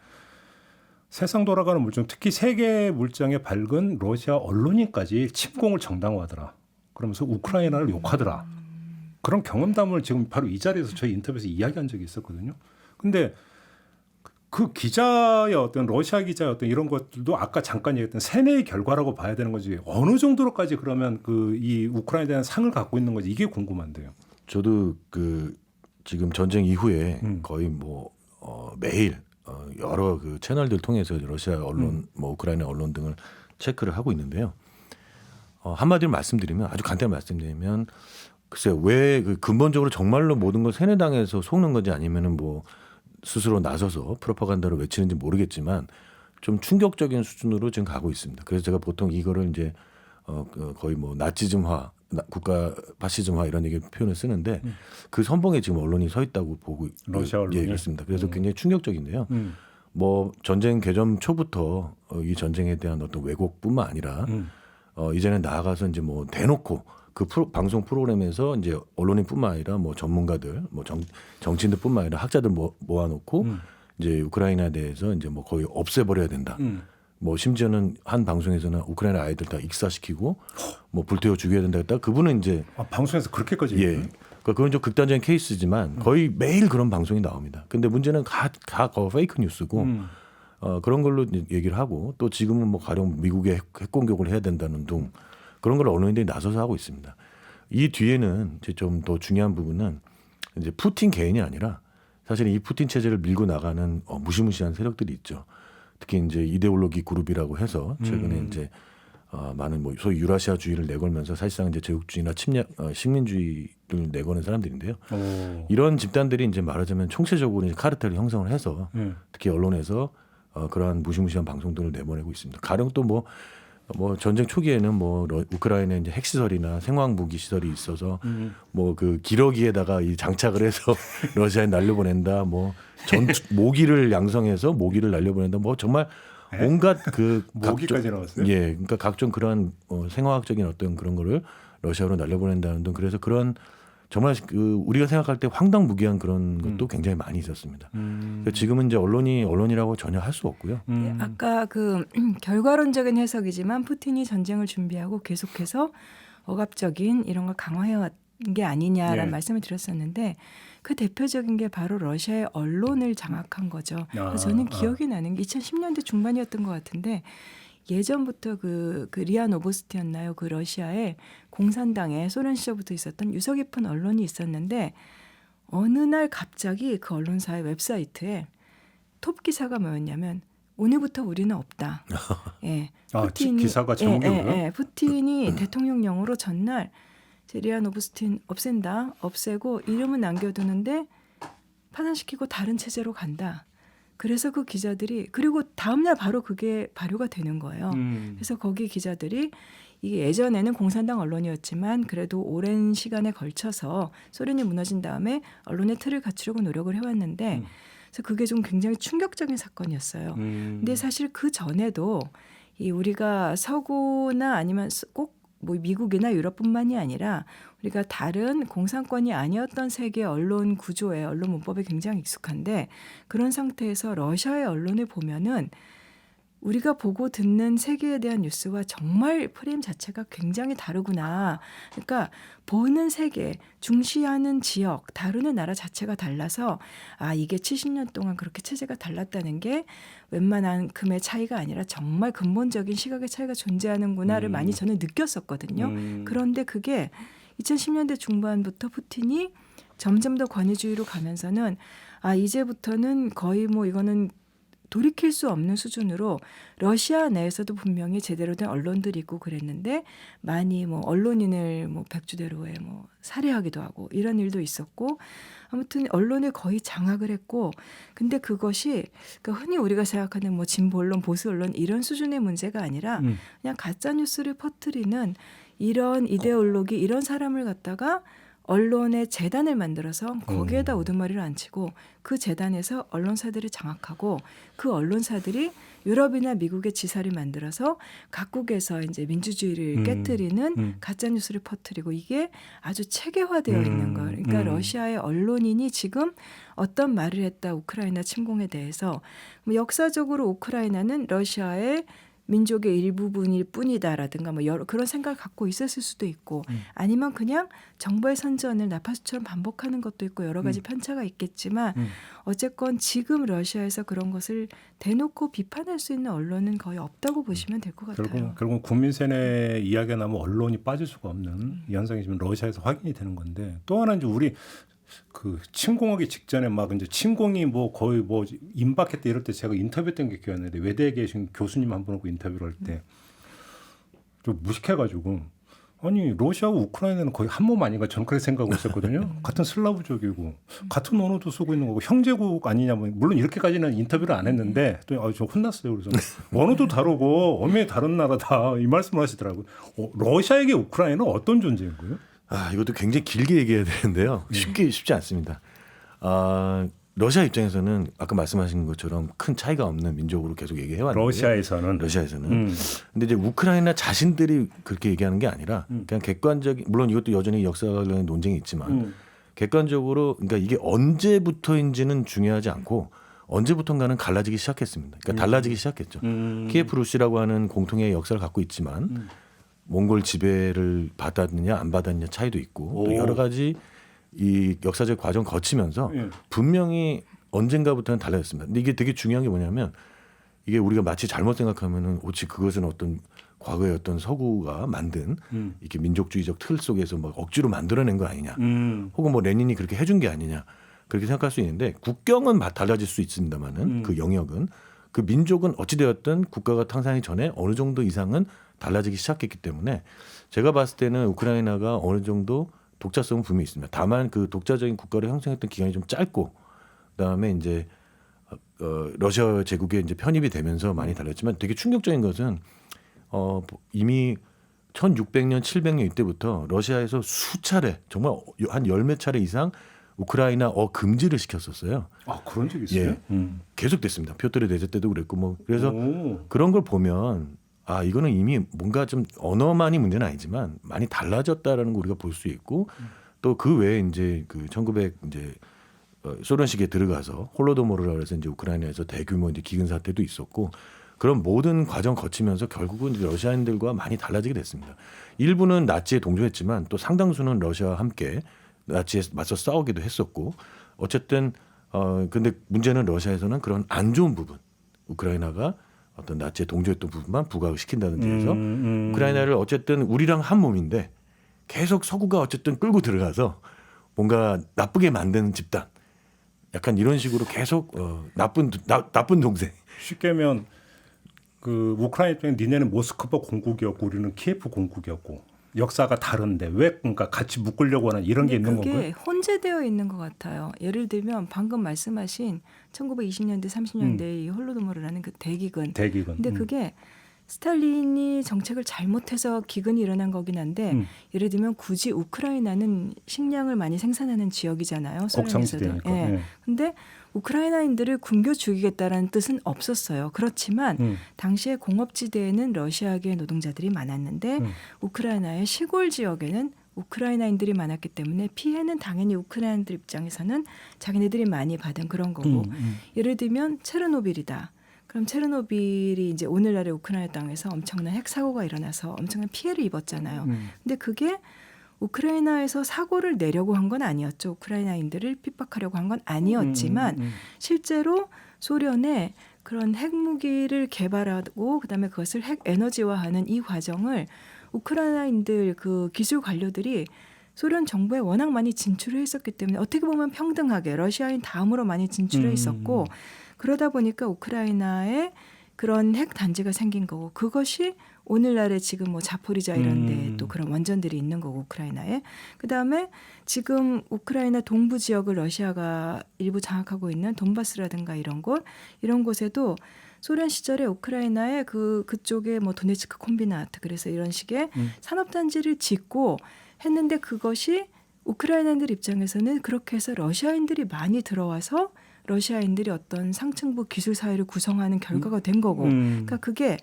세상 돌아가는 물정, 특히 세계 물정에 밝은 러시아 언론인까지 침공을 정당화하더라. 그러면서 우크라이나를 욕하더라. 그런 경험담을 지금 바로 이 자리에서 저희 인터뷰에서 이야기한 적이 있었거든요. 근데 그 기자의 어떤 러시아 기자의 어떤 이런 것들도 아까 잠깐 얘기했던 세뇌의 결과라고 봐야 되는 거지. 어느 정도로까지 그러면 이 우크라이나에 대한 상을 갖고 있는 거지. 이게 궁금한데요. 저도 지금 전쟁 이후에 거의 매일 여러 그 채널들 통해서 러시아 언론, 우크라이나 언론 등을 체크를 하고 있는데요. 한마디로 말씀드리면 아주 간단히 말씀드리면 글쎄요 왜 근본적으로 정말로 모든 걸 세뇌당해서 속는 건지 아니면은 스스로 나서서 프로파간다로 외치는지 모르겠지만 좀 충격적인 수준으로 지금 가고 있습니다. 그래서 제가 보통 이거를 이제 거의 나치즘화, 국가 파시즘화 이런 얘기 표현을 쓰는데 그 선봉에 지금 언론이 서 있다고 보고 러시아 언론이 그렇습니다. 그래서 굉장히 충격적인데요. 전쟁 개점 초부터 이 전쟁에 대한 어떤 왜곡뿐만 아니라 이제는 나아가서 이제 대놓고 그 방송 프로그램에서 이제 언론인뿐만 아니라 전문가들, 정치인들뿐만 아니라 학자들 모아놓고 이제 우크라이나에 대해서 이제 거의 없애버려야 된다. 심지어는 한 방송에서는 우크라이나 아이들 다 익사시키고 불태워 죽여야 된다 했다. 그분은 이제 방송에서 그렇게까지 그건 좀 극단적인 케이스지만 거의 매일 그런 방송이 나옵니다. 근데 문제는 다 페이크 뉴스고 그런 걸로 얘기를 하고 또 지금은 가령 미국의 핵 공격을 해야 된다는 등 그런 걸 언론인들이 나서서 하고 있습니다. 이 뒤에는 이제 좀 더 중요한 부분은 이제 푸틴 개인이 아니라 사실 이 푸틴 체제를 밀고 나가는 무시무시한 세력들이 있죠. 특히 이제 이데올로기 그룹이라고 해서 최근에 이제 많은 뭐 소위 유라시아주의를 내걸면서 사실상 이제 제국주의나 침략 식민주의를 내거는 사람들인데요. 이런 집단들이 이제 말하자면 총체적으로 이제 카르텔을 형성을 해서 특히 언론에서 그러한 무시무시한 방송들을 내보내고 있습니다. 가령 또 뭐 전쟁 초기에는 뭐 우크라이나에 이제 핵시설이나 생화학 무기 시설이 있어서 뭐 그 기러기에다가 이 장착을 해서 러시아에 날려보낸다. 뭐 모기를 양성해서 모기를 날려보낸다. 뭐 정말 온갖 그 모기까지 나왔어요. 예, 그러니까 각종 그런 생화학적인 어떤 그런 거를 러시아로 날려보낸다는 등 그래서 그런 정말 그 우리가 생각할 때 황당무계한 그런 것도 굉장히 많이 있었습니다. 그러니까 지금은 이제 언론이라고 전혀 할 수 없고요. 아까 그 결과론적인 해석이지만 푸틴이 전쟁을 준비하고 계속해서 억압적인 이런 걸 강화해왔 게 아니냐라는 네. 말씀을 드렸었는데 그 대표적인 게 바로 러시아의 언론을 장악한 거죠. 그래서 저는 기억이 나는 게 2010년대 중반이었던 것 같은데 예전부터 그 리아 노보스티였나요? 그 러시아의 공산당에 소련 시절부터 있었던 유서 깊은 언론이 있었는데 어느 날 갑자기 그 언론사의 웹사이트에 톱 기사가 뭐였냐면 오늘부터 우리는 없다. 예, 기사가 제목이고요. 푸틴이 대통령령으로 전날 리아 노보스틴 없앤다, 없애고 이름은 남겨두는데 파산시키고 다른 체제로 간다. 그래서 그 기자들이 그리고 다음날 바로 그게 발효가 되는 거예요. 그래서 거기 기자들이 이게 예전에는 공산당 언론이었지만 그래도 오랜 시간에 걸쳐서 소련이 무너진 다음에 언론의 틀을 갖추려고 노력을 해왔는데 그래서 그게 좀 굉장히 충격적인 사건이었어요. 근데 사실 그 전에도 이 우리가 서구나 아니면 꼭 뭐 미국이나 유럽뿐만이 아니라 우리가 다른 공산권이 아니었던 세계 언론 구조에 언론 문법에 굉장히 익숙한데 그런 상태에서 러시아의 언론을 보면은 우리가 보고 듣는 세계에 대한 뉴스와 정말 프레임 자체가 굉장히 다르구나. 그러니까 보는 세계, 중시하는 지역, 다루는 나라 자체가 달라서 아 이게 70년 동안 그렇게 체제가 달랐다는 게 웬만한큼의 차이가 아니라 정말 근본적인 시각의 차이가 존재하는구나를 많이 저는 느꼈었거든요. 그런데 그게 2010년대 중반부터 푸틴이 점점 더 권위주의로 가면서는 아 이제부터는 거의 뭐 이거는 돌이킬 수 없는 수준으로 러시아 내에서도 분명히 제대로 된 언론들이 있고 그랬는데 많이 뭐 언론인을 뭐 백주대로에 뭐 살해하기도 하고 이런 일도 있었고 아무튼 언론을 거의 장악을 했고 근데 그것이 그러니까 흔히 우리가 생각하는 뭐 진보 언론, 보수 언론 이런 수준의 문제가 아니라 그냥 가짜 뉴스를 퍼뜨리는 이런 이데올로기 이런 사람을 갖다가 언론의 재단을 만들어서 거기에다 우두머리를 앉히고 그 재단에서 언론사들을 장악하고 그 언론사들이 유럽이나 미국의 지사를 만들어서 각국에서 이제 민주주의를 깨뜨리는 가짜 뉴스를 퍼뜨리고 이게 아주 체계화되어 있는 거예요. 그러니까 러시아의 언론인이 지금 어떤 말을 했다 우크라이나 침공에 대해서 뭐 역사적으로 우크라이나는 러시아의 민족의 일부분일 뿐이다라든가 뭐 여러 그런 생각을 갖고 있었을 수도 있고 아니면 그냥 정보의 선전을 나파수처럼 반복하는 것도 있고 여러 가지 편차가 있겠지만 어쨌건 지금 러시아에서 그런 것을 대놓고 비판할 수 있는 언론은 거의 없다고 보시면 될 것 같아요. 결국 국민 세뇌 이야기가 나면 언론이 빠질 수가 없는 이 현상이 지금 러시아에서 확인이 되는 건데 또 하나 이제 우리 그 침공하기 직전에 막 이제 침공이 뭐 거의 뭐 임박했다 이럴 때 제가 인터뷰했던 게 기억이 나는데 외대에 계신 교수님 한 분하고 인터뷰를 할 때 좀 무식해가지고 아니 러시아하고 우크라이나는 거의 한 몸 아닌가 저는 그렇게 생각하고 있었거든요. 같은 슬라브족이고 같은 언어도 쓰고 있는 거고 형제국 아니냐 뭐 물론 이렇게까지는 인터뷰를 안 했는데 또 저 혼났어요. 그래서 언어도 다르고 엄연히 다른 나라다 이 말씀을 하시더라고요. 러시아에게 우크라이나는 어떤 존재인 거예요? 이것도 굉장히 길게 얘기해야 되는데요. 쉽지 않습니다. 러시아 입장에서는 아까 말씀하신 것처럼 큰 차이가 없는 민족으로 계속 얘기해 왔는데 러시아에서는. 근데 이제 우크라이나 자신들이 그렇게 얘기하는 게 아니라 그냥 객관적인 물론 이것도 여전히 역사와 관련된 논쟁이 있지만 객관적으로 그러니까 이게 언제부터인지는 중요하지 않고 언제부턴가는 갈라지기 시작했습니다. 그러니까 달라지기 시작했죠. 키예프 루시라고 하는 공통의 역사를 갖고 있지만 몽골 지배를 받았느냐 안 받았느냐 차이도 있고 또 여러 가지 이 역사적 과정 거치면서 분명히 언젠가부터는 달라졌습니다. 근데 이게 되게 중요한 게 뭐냐면 이게 우리가 마치 잘못 생각하면은 오직 그것은 어떤 과거의 어떤 서구가 만든 이렇게 민족주의적 틀 속에서 막 억지로 만들어낸 거 아니냐 혹은 뭐 레닌이 그렇게 해준 게 아니냐 그렇게 생각할 수 있는데 국경은 달라질 수 있습니다만은 그 영역은 그 민족은 어찌되었든 국가가 탄생하기 전에 어느 정도 이상은 달라지기 시작했기 때문에 제가 봤을 때는 우크라이나가 어느 정도 독자성은 분명히 있습니다. 다만 그 독자적인 국가를 형성했던 기간이 좀 짧고 그다음에 이제 러시아 제국에 이제 편입이 되면서 많이 달랐지만 되게 충격적인 것은 이미 1600년, 700년 이때부터 러시아에서 수차례 정말 한 열 몇 차례 이상 우크라이나어 금지를 시켰었어요. 아 그런 적 있어요? 예. 계속됐습니다. 표토르 대제 때도 그랬고 뭐 그래서 오. 그런 걸 보면 아 이거는 이미 뭔가 좀 언어만이 문제는 아니지만 많이 달라졌다라는 거 우리가 볼 수 있고 또 그 외에 이제 그 1900 이제 소련 시기에 들어가서 홀로도모르라고 해서 이제 우크라이나에서 대규모 이제 기근 사태도 있었고 그런 모든 과정 거치면서 결국은 이제 러시아인들과 많이 달라지게 됐습니다. 일부는 나치에 동조했지만 또 상당수는 러시아와 함께 나치에 맞서 싸우기도 했었고 어쨌든 근데 문제는 러시아에서는 그런 안 좋은 부분 우크라이나가 어떤 나치에 동조했던 부분만 부각을 시킨다든지 해서 우크라이나를 어쨌든 우리랑 한 몸인데 계속 서구가 어쨌든 끌고 들어가서 뭔가 나쁘게 만드는 집단 약간 이런 식으로 계속 나쁜 동생 쉽게 하면 그 우크라이나 입장에 니네는 모스크바 공국이었고 우리는 키예프 공국이었고 역사가 다른데 왜 그러니까 같이 묶으려고 하는 이런 게 있는 그게 건가요? 혼재되어 있는 것 같아요. 예를 들면 방금 말씀하신 1920년대 30년대 이 홀로도모르라는 그 대기근. 근데 그게 스탈린이 정책을 잘못해서 기근이 일어난 거긴 한데 예를 들면 굳이 우크라이나는 식량을 많이 생산하는 지역이잖아요. 소련에서도. 예. 근데 우크라이나인들을 굶겨 죽이겠다라는 뜻은 없었어요. 그렇지만 당시에 공업지대에는 러시아계 노동자들이 많았는데 우크라이나의 시골 지역에는 우크라이나인들이 많았기 때문에 피해는 당연히 우크라이나인들 입장에서는 자기네들이 많이 받은 그런 거고 예를 들면 체르노빌이다. 그럼 체르노빌이 이제 오늘날의 우크라이나 땅에서 엄청난 핵사고가 일어나서 엄청난 피해를 입었잖아요. 근데 그게 우크라이나에서 사고를 내려고 한 건 아니었죠. 우크라이나인들을 핍박하려고 한 건 아니었지만 실제로 소련의 그런 핵무기를 개발하고 그다음에 그것을 핵 에너지화하는 이 과정을 우크라이나인들 그 기술 관료들이 소련 정부에 워낙 많이 진출을 했었기 때문에 어떻게 보면 평등하게 러시아인 다음으로 많이 진출해 있었고 그러다 보니까 우크라이나에 그런 핵 단지가 생긴 거고 그것이 오늘날에 지금 뭐 자포리자 이런 데 또 그런 원전들이 있는 거고 우크라이나에 그다음에 지금 우크라이나 동부 지역을 러시아가 일부 장악하고 있는 돈바스라든가 이런 곳에도 소련 시절에 우크라이나의 그쪽에 뭐 도네츠크 콤비나트 그래서 이런 식의 산업단지를 짓고 했는데 그것이 우크라이나인들 입장에서는 그렇게 해서 러시아인들이 많이 들어와서 러시아인들이 어떤 상층부 기술 사회를 구성하는 결과가 된 거고 그러니까 그게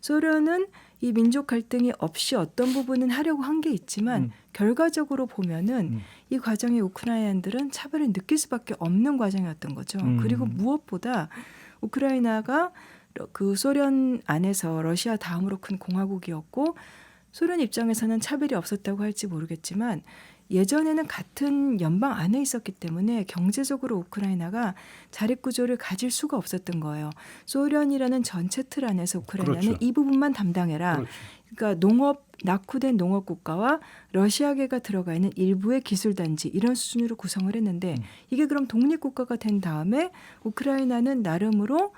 소련은 이 민족 갈등이 없이 어떤 부분은 하려고 한 게 있지만 결과적으로 보면은 이 과정에 우크라이나인들은 차별을 느낄 수밖에 없는 과정이었던 거죠. 그리고 무엇보다 우크라이나가 그 소련 안에서 러시아 다음으로 큰 공화국이었고 소련 입장에서는 차별이 없었다고 할지 모르겠지만 예전에는 같은 연방 안에 있었기 때문에 경제적으로 우크라이나가 자립구조를 가질 수가 없었던 거예요. 소련이라는 전체 틀 안에서 우크라이나는 그렇죠. 이 부분만 담당해라. 그렇죠. 그러니까 낙후된 농업국가와 러시아계가 들어가 있는 일부의 기술단지 이런 수준으로 구성을 했는데 이게 그럼 독립국가가 된 다음에 우크라이나는 나름으로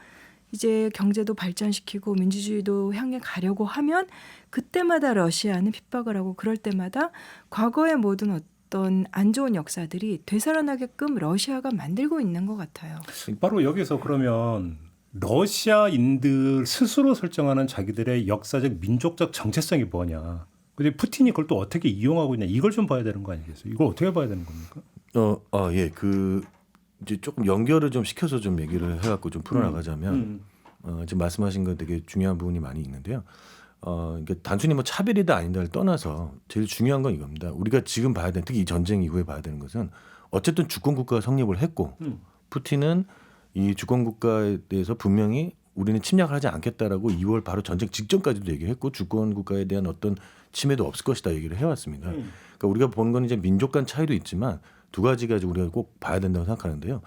이제 경제도 발전시키고 민주주의도 향해 가려고 하면 그때마다 러시아는 핍박을 하고 그럴 때마다 과거의 모든 어떤 안 좋은 역사들이 되살아나게끔 러시아가 만들고 있는 것 같아요. 바로 여기서 그러면 러시아인들 스스로 설정하는 자기들의 역사적 민족적 정체성이 뭐냐. 근데 푸틴이 그걸 또 어떻게 이용하고 있냐. 이걸 좀 봐야 되는 거 아니겠어요? 이걸 어떻게 봐야 되는 겁니까? 예. 이제 조금 연결을 좀 시켜서 좀 얘기를 해갖고 좀 풀어나가자면 지금 말씀하신 건 되게 중요한 부분이 많이 있는데요. 그러니까 단순히 뭐 차별이다 아니다를 떠나서 제일 중요한 건 이겁니다. 우리가 지금 봐야 되는 특히 이 전쟁 이후에 봐야 되는 것은 어쨌든 주권 국가가 성립을 했고 푸틴은 이 주권 국가에 대해서 분명히 우리는 침략을 하지 않겠다라고 2월 바로 전쟁 직전까지도 얘기를 했고 주권 국가에 대한 어떤 침해도 없을 것이다 얘기를 해왔습니다. 그러니까 우리가 보는 건 이제 민족 간 차이도 있지만 두 가지가 우리가 꼭 봐야 된다고 생각하는데요.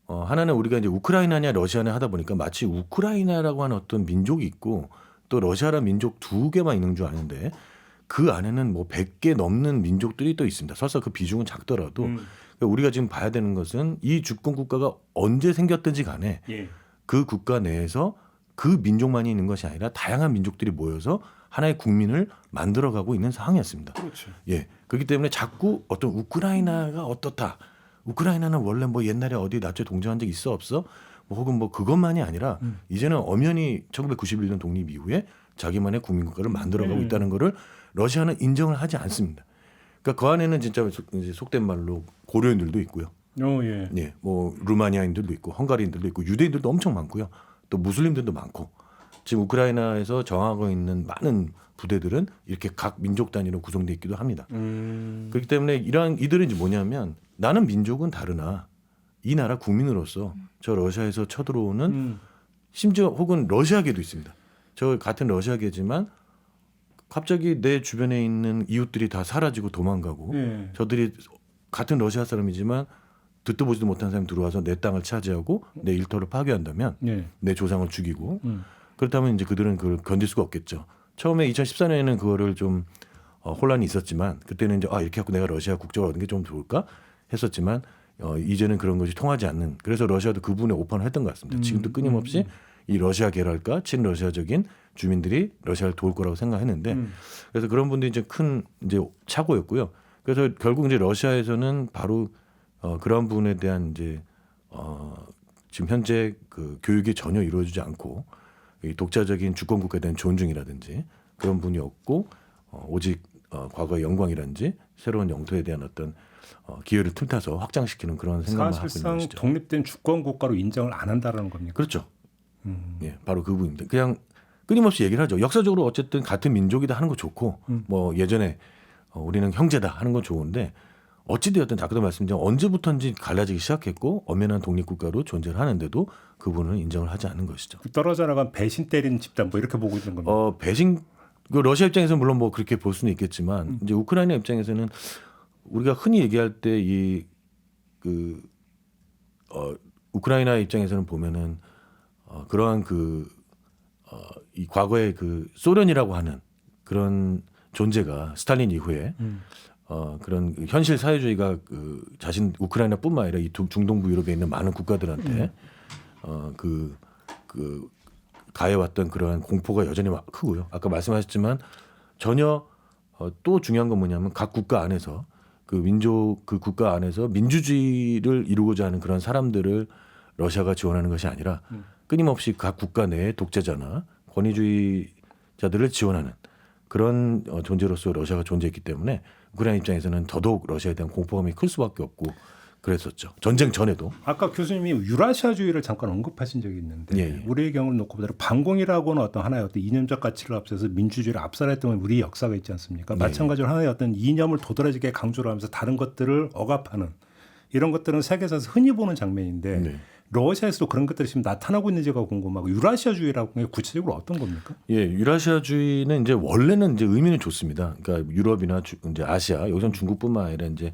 하나는 우리가 이제 우크라이나냐 러시아냐 하다 보니까 마치 우크라이나라고 하는 어떤 민족이 있고 또 러시아라는 민족 두 개만 있는 줄 아는데 그 안에는 뭐 100개 넘는 민족들이 또 있습니다. 설사 그 비중은 작더라도 그러니까 우리가 지금 봐야 되는 것은 이 주권 국가가 언제 생겼든지 간에 그 국가 내에서 그 민족만이 있는 것이 아니라 다양한 민족들이 모여서 하나의 국민을 만들어가고 있는 상황이었습니다. 그렇죠. 예, 그렇기 때문에 자꾸 어떤 우크라이나가 어떻다. 우크라이나는 원래 뭐 옛날에 어디 나치에 동조한 적 있어 없어? 뭐 혹은 뭐 그것만이 아니라 이제는 엄연히 1991년 독립 이후에 자기만의 국민국가를 만들어가고 있다는 거를 러시아는 인정을 하지 않습니다. 그러니까 그 안에는 진짜 이제 속된 말로 고려인들도 있고요. 예. 예, 뭐 루마니아인들도 있고 헝가리인들도 있고 유대인들도 엄청 많고요. 또 무슬림들도 많고 지금 우크라이나에서 정하고 있는 많은 부대들은 이렇게 각 민족 단위로 구성되어 있기도 합니다. 그렇기 때문에 이들은 이제 뭐냐면 나는 민족은 다르나 이 나라 국민으로서 저 러시아에서 쳐들어오는 심지어 혹은 러시아계도 있습니다. 저 같은 러시아계지만 갑자기 내 주변에 있는 이웃들이 다 사라지고 도망가고 예. 저들이 같은 러시아 사람이지만 듣도 보지도 못한 사람이 들어와서 내 땅을 차지하고 내 일터를 파괴한다면 예. 내 조상을 죽이고 그렇다면 이제 그들은 그걸 견딜 수가 없겠죠. 처음에 2014년에는 그거를 좀 혼란이 있었지만 그때는 이제 이렇게 하고 내가 러시아 국적을 얻는 게 좀 좋을까 했었지만 이제는 그런 것이 통하지 않는 그래서 러시아도 그 부분에 오판을 했던 것 같습니다. 지금도 끊임없이 이 러시아계랄까 친러시아적인 주민들이 러시아를 도울 거라고 생각했는데 그래서 그런 분들이 이제 큰 이제 착오였고요. 그래서 결국 이제 러시아에서는 바로 그런 부분에 대한 이제 지금 현재 그 교육이 전혀 이루어지지 않고 이 독자적인 주권 국가에 대한 존중이라든지 그런 분이 없고 오직 과거의 영광이라든지 새로운 영토에 대한 어떤 기회를 틈타서 확장시키는 그런 생각만 하고 있는 사실상 것이죠. 독립된 주권 국가로 인정을 안 한다라는 겁니까? 그렇죠. 예, 바로 그 부분입니다. 그냥 끊임없이 얘기를 하죠. 역사적으로 어쨌든 같은 민족이다 하는 거 좋고 뭐 예전에 우리는 형제다 하는 건 좋은데 어찌되었든 아까도 말씀드린 언제부턴지 갈라지기 시작했고 엄연한 독립국가로 존재를 하는데도 그분은 인정을 하지 않는 것이죠. 떨어져 나간 배신 때리는 집단 뭐 이렇게 보고 있는 겁니다. 배신 그 러시아 입장에서는 물론 뭐 그렇게 볼 수는 있겠지만 이제 우크라이나 입장에서는 우리가 흔히 얘기할 때 이 우크라이나 입장에서는 보면은 그러한 이 과거의 그 소련이라고 하는 그런 존재가 스탈린 이후에 그런 현실 사회주의가 자신 우크라이나뿐만 아니라 이 중동부 유럽에 있는 많은 국가들한테 가해왔던 그러한 공포가 여전히 크고요. 아까 말씀하셨지만 전혀 또 중요한 건 뭐냐면 각 국가 안에서 그 국가 안에서 민주주의를 이루고자 하는 그런 사람들을 러시아가 지원하는 것이 아니라 끊임없이 각 국가 내의 독재자나 권위주의자들을 지원하는 그런 존재로서 러시아가 존재했기 때문에 우크라이나 입장에서는 더더욱 러시아에 대한 공포감이 클 수밖에 없고 그랬었죠. 전쟁 전에도. 아까 교수님이 유라시아주의를 잠깐 언급하신 적이 있는데 예. 우리의 경우를 놓고 보더라도 반공이라고는 어떤 하나의 어떤 이념적 가치를 앞서서 민주주의를 압살했던 우리 역사가 있지 않습니까? 마찬가지로 하나의 어떤 이념을 도드라지게 강조를 하면서 다른 것들을 억압하는 이런 것들은 세계에서 흔히 보는 장면인데 러시아에서도 그런 것들이 지금 나타나고 있는지가 궁금하고 유라시아주의라고 하는 게 구체적으로 어떤 겁니까? 예, 유라시아주의는 이제 원래는 이제 의미는 좋습니다. 그러니까 유럽이나 이제 아시아, 여기서는 중국뿐만 아니라 이제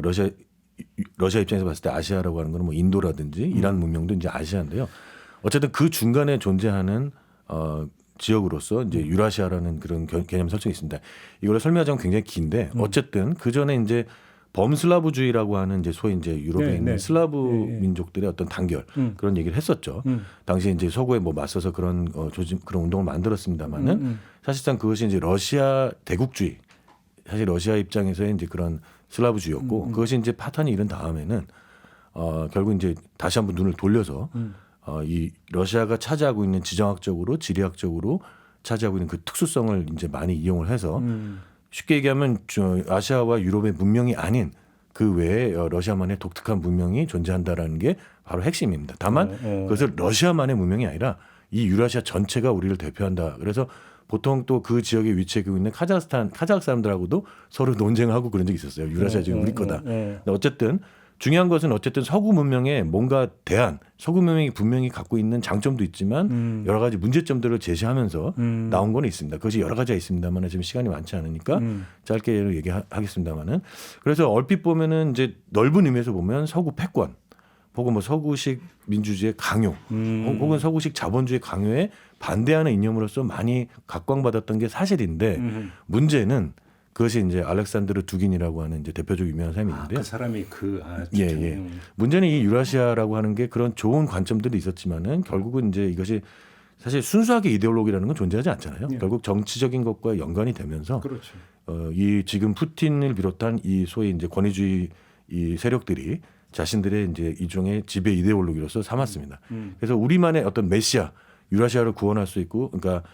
러시아 입장에서 봤을 때 아시아라고 하는 거는 뭐 인도라든지 이란 문명도 이제 아시아인데요. 어쨌든 그 중간에 존재하는 지역으로서 이제 유라시아라는 그런 개념 설정이 있습니다. 이걸 설명하자면 굉장히 긴데 어쨌든 그 전에 이제 범슬라브주의라고 하는 이제 소위 이제 유럽에 있는 슬라브 민족들의 어떤 단결 그런 얘기를 했었죠. 당시에 이제 서구에 뭐 맞서서 그런 그런 운동을 만들었습니다만은 사실상 그것이 이제 러시아 대국주의 사실 러시아 입장에서의 이제 그런 슬라브주의였고 그것이 이제 파탄이 일은 다음에는 결국 이제 다시 한번 눈을 돌려서 이 러시아가 차지하고 있는 지정학적으로 지리학적으로 차지하고 있는 그 특수성을 이제 많이 이용을 해서 쉽게 얘기하면 아시아와 유럽의 문명이 아닌 그 외에 러시아만의 독특한 문명이 존재한다라는 게 바로 핵심입니다. 다만 그것을 러시아만의 문명이 아니라 이 유라시아 전체가 우리를 대표한다. 그래서 보통 또 그 지역에 위치하고 있는 카자흐 사람들하고도 서로 논쟁하고 그런 적이 있었어요. 유라시아 지금 우리 거다. 어쨌든 중요한 것은 어쨌든 서구 문명에 뭔가 서구 문명이 분명히 갖고 있는 장점도 있지만 여러 가지 문제점들을 제시하면서 나온 건 있습니다. 그것이 여러 가지가 있습니다만 지금 시간이 많지 않으니까 짧게 얘기하겠습니다만은 그래서 얼핏 보면은 이제 넓은 의미에서 보면 서구 패권 혹은 뭐 서구식 민주주의의 강요 혹은 서구식 자본주의 강요에 반대하는 이념으로서 많이 각광받았던 게 사실인데 문제는 그것이 이제 알렉산드르 두긴이라고 하는 이제 대표적 유명한 사람이 있는데요. 그 사람이 예, 예. 문제는 이 유라시아라고 하는 게 그런 좋은 관점들이 있었지만은 결국은 이제 이것이 사실 순수하게 이데올로기라는 건 존재하지 않잖아요. 예. 결국 정치적인 것과 연관이 되면서 그렇죠. 이 지금 푸틴을 비롯한 이 소위 이제 권위주의 이 세력들이 자신들의 이제 일종의 지배 이데올로기로서 삼았습니다. 그래서 우리만의 어떤 메시아 유라시아를 구원할 수 있고, 그러니까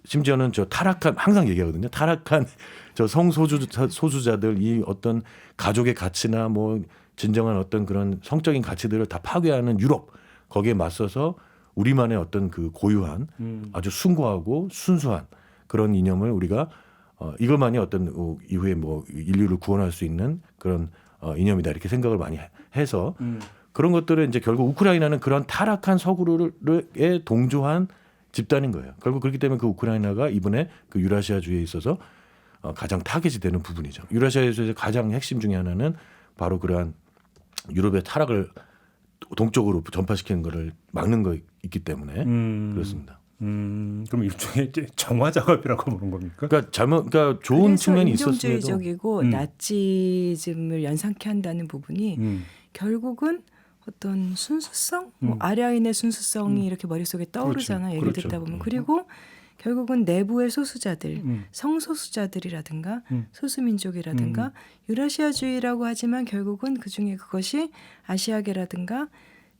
심지어는 저 타락한 항상 얘기하거든요. 타락한 저 소수자들 이 어떤 가족의 가치나 뭐 진정한 어떤 그런 성적인 가치들을 다 파괴하는 유럽 거기에 맞서서 우리만의 어떤 그 고유한 아주 숭고하고 순수한 그런 이념을 우리가 이것만이 어떤 이후에 뭐 인류를 구원할 수 있는 그런 이념이다 이렇게 생각을 많이 해서 그런 것들을 이제 결국 우크라이나는 그런 타락한 서구에 동조한 집단인 거예요. 결국 그렇기 때문에 그 우크라이나가 이번에 그 유라시아주의에 있어서 가장 타겟이 되는 부분이죠. 유라시아에서 가장 핵심 중에 하나는 바로 그러한 유럽의 타락을 동쪽으로 전파시키는 것을 막는 거 있기 때문에 그렇습니다. 그럼 일종의 이제 정화 작업이라고 보는 겁니까? 그러니까 좋은 측면이 있었음에도 인종주의적이고 나치즘을 연상케 한다는 부분이 결국은 어떤 순수성, 뭐 아량인의 순수성이 이렇게 머릿속에 떠오르잖아요. 얘기를 그렇죠. 듣다 보면. 그리고 결국은 내부의 소수자들, 성소수자들이라든가 소수민족이라든가 유라시아주의라고 하지만 결국은 그중에 그것이 아시아계라든가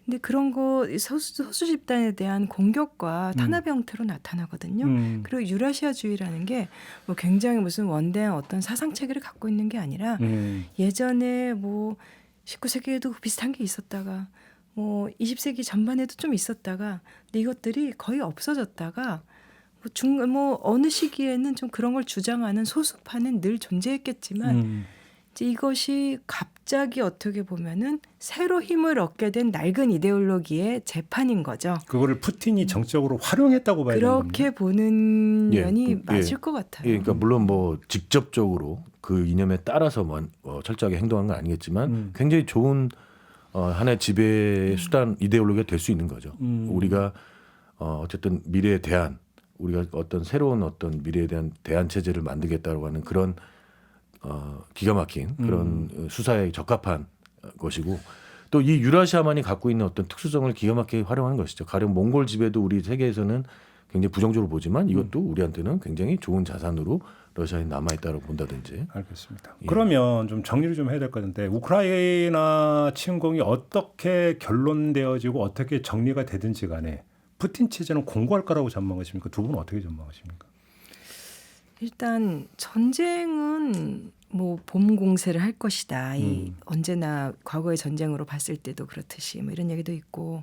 근데 그런 거 소수 집단에 대한 공격과 탄압 형태로 나타나거든요. 그리고 유라시아주의라는 게 뭐 굉장히 무슨 원대한 어떤 사상 체계를 갖고 있는 게 아니라 예전에 뭐 19세기에도 비슷한 게 있었다가 뭐 20세기 전반에도 좀 있었다가 근데 이것들이 거의 없어졌다가 뭐 어느 시기에는 좀 그런 걸 주장하는 소수파는 늘 존재했겠지만 이제 이것이 갑자기 어떻게 보면은 새로 힘을 얻게 된 낡은 이데올로기의 재판인 거죠. 그거를 푸틴이 정적으로 활용했다고 봐야 되는 겁니다. 그렇게 보는 예, 면이 맞을 것 같아요. 예, 그러니까 물론 뭐 직접적으로 그 이념에 따라서만 철저하게 행동한 건 아니겠지만 굉장히 좋은 하나의 지배 수단 이데올로기가 될 수 있는 거죠. 우리가 어쨌든 미래에 대한 우리가 어떤 새로운 어떤 미래에 대한 대안 체제를 만들겠다고 하는 그런 기가 막힌 그런 수사에 적합한 것이고 또 이 유라시아만이 갖고 있는 어떤 특수성을 기가 막히게 활용하는 것이죠. 가령 몽골 지배도 우리 세계에서는 굉장히 부정적으로 보지만 이것도 우리한테는 굉장히 좋은 자산으로 러시아에 남아있다고 본다든지. 알겠습니다. 예. 그러면 좀 정리를 좀 해야 될 것 같은데 우크라이나 침공이 어떻게 결론되어지고 어떻게 정리가 되든지 간에 푸틴 체제는 공고할 거라고 전망하십니까? 두 분은 어떻게 전망하십니까? 일단 전쟁은 뭐 봄 공세를 할 것이다. 이 언제나 과거의 전쟁으로 봤을 때도 그렇듯이 뭐 이런 얘기도 있고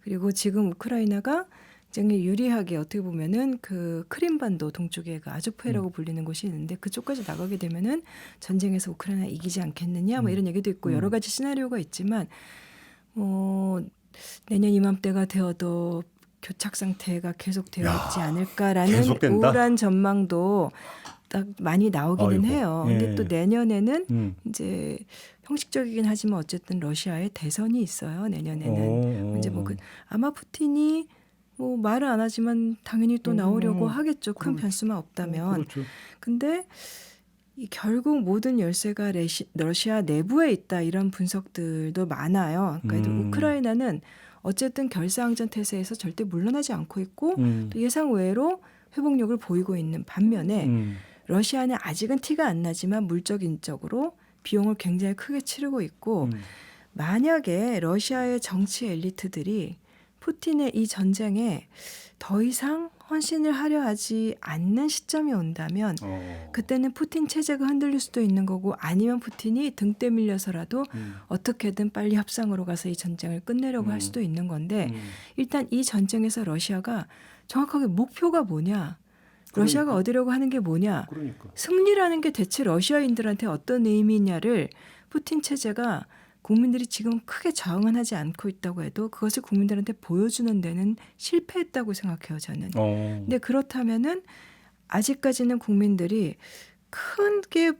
그리고 지금 우크라이나가 굉장히 유리하게 어떻게 보면은 그 크림반도 동쪽에 그 아조프해라고 불리는 곳이 있는데 그쪽까지 나가게 되면은 전쟁에서 우크라이나 이기지 않겠느냐 뭐 이런 얘기도 있고 여러 가지 시나리오가 있지만 뭐 내년 이맘때가 되어도 교착 상태가 계속되어 있지 않을까라는 계속된다? 우울한 전망도 딱 많이 나오기는 아이고, 해요. 예. 근데 또 내년에는 이제 형식적이긴 하지만 어쨌든 러시아에 대선이 있어요. 내년에는 이제 뭐 아마 푸틴이 뭐 말을 안 하지만 당연히 또 나오려고 하겠죠. 큰 변수만 없다면. 그렇죠. 근데 이 결국 모든 열쇠가 러시아 내부에 있다 이런 분석들도 많아요. 그러니까 우크라이나는 어쨌든 결사항전 태세에서 절대 물러나지 않고 있고 또 예상 외로 회복력을 보이고 있는 반면에 러시아는 아직은 티가 안 나지만 물적인적으로 비용을 굉장히 크게 치르고 있고 만약에 러시아의 정치 엘리트들이 푸틴의 이 전쟁에 더 이상 헌신을 하려 하지 않는 시점이 온다면 그때는 푸틴 체제가 흔들릴 수도 있는 거고 아니면 푸틴이 등 떠밀려서라도 어떻게든 빨리 협상으로 가서 이 전쟁을 끝내려고 할 수도 있는 건데 일단 이 전쟁에서 러시아가 정확하게 목표가 뭐냐 러시아가 얻으려고 하는 게 뭐냐 그러니까. 승리라는 게 대체 러시아인들한테 어떤 의미냐를 푸틴 체제가 국민들이 지금 크게 저항은 하지 않고 있다고 해도 그것을 국민들한테 보여주는 데는 실패했다고 생각해요, 저는. 근데 그렇다면은 아직까지는 국민들이 크게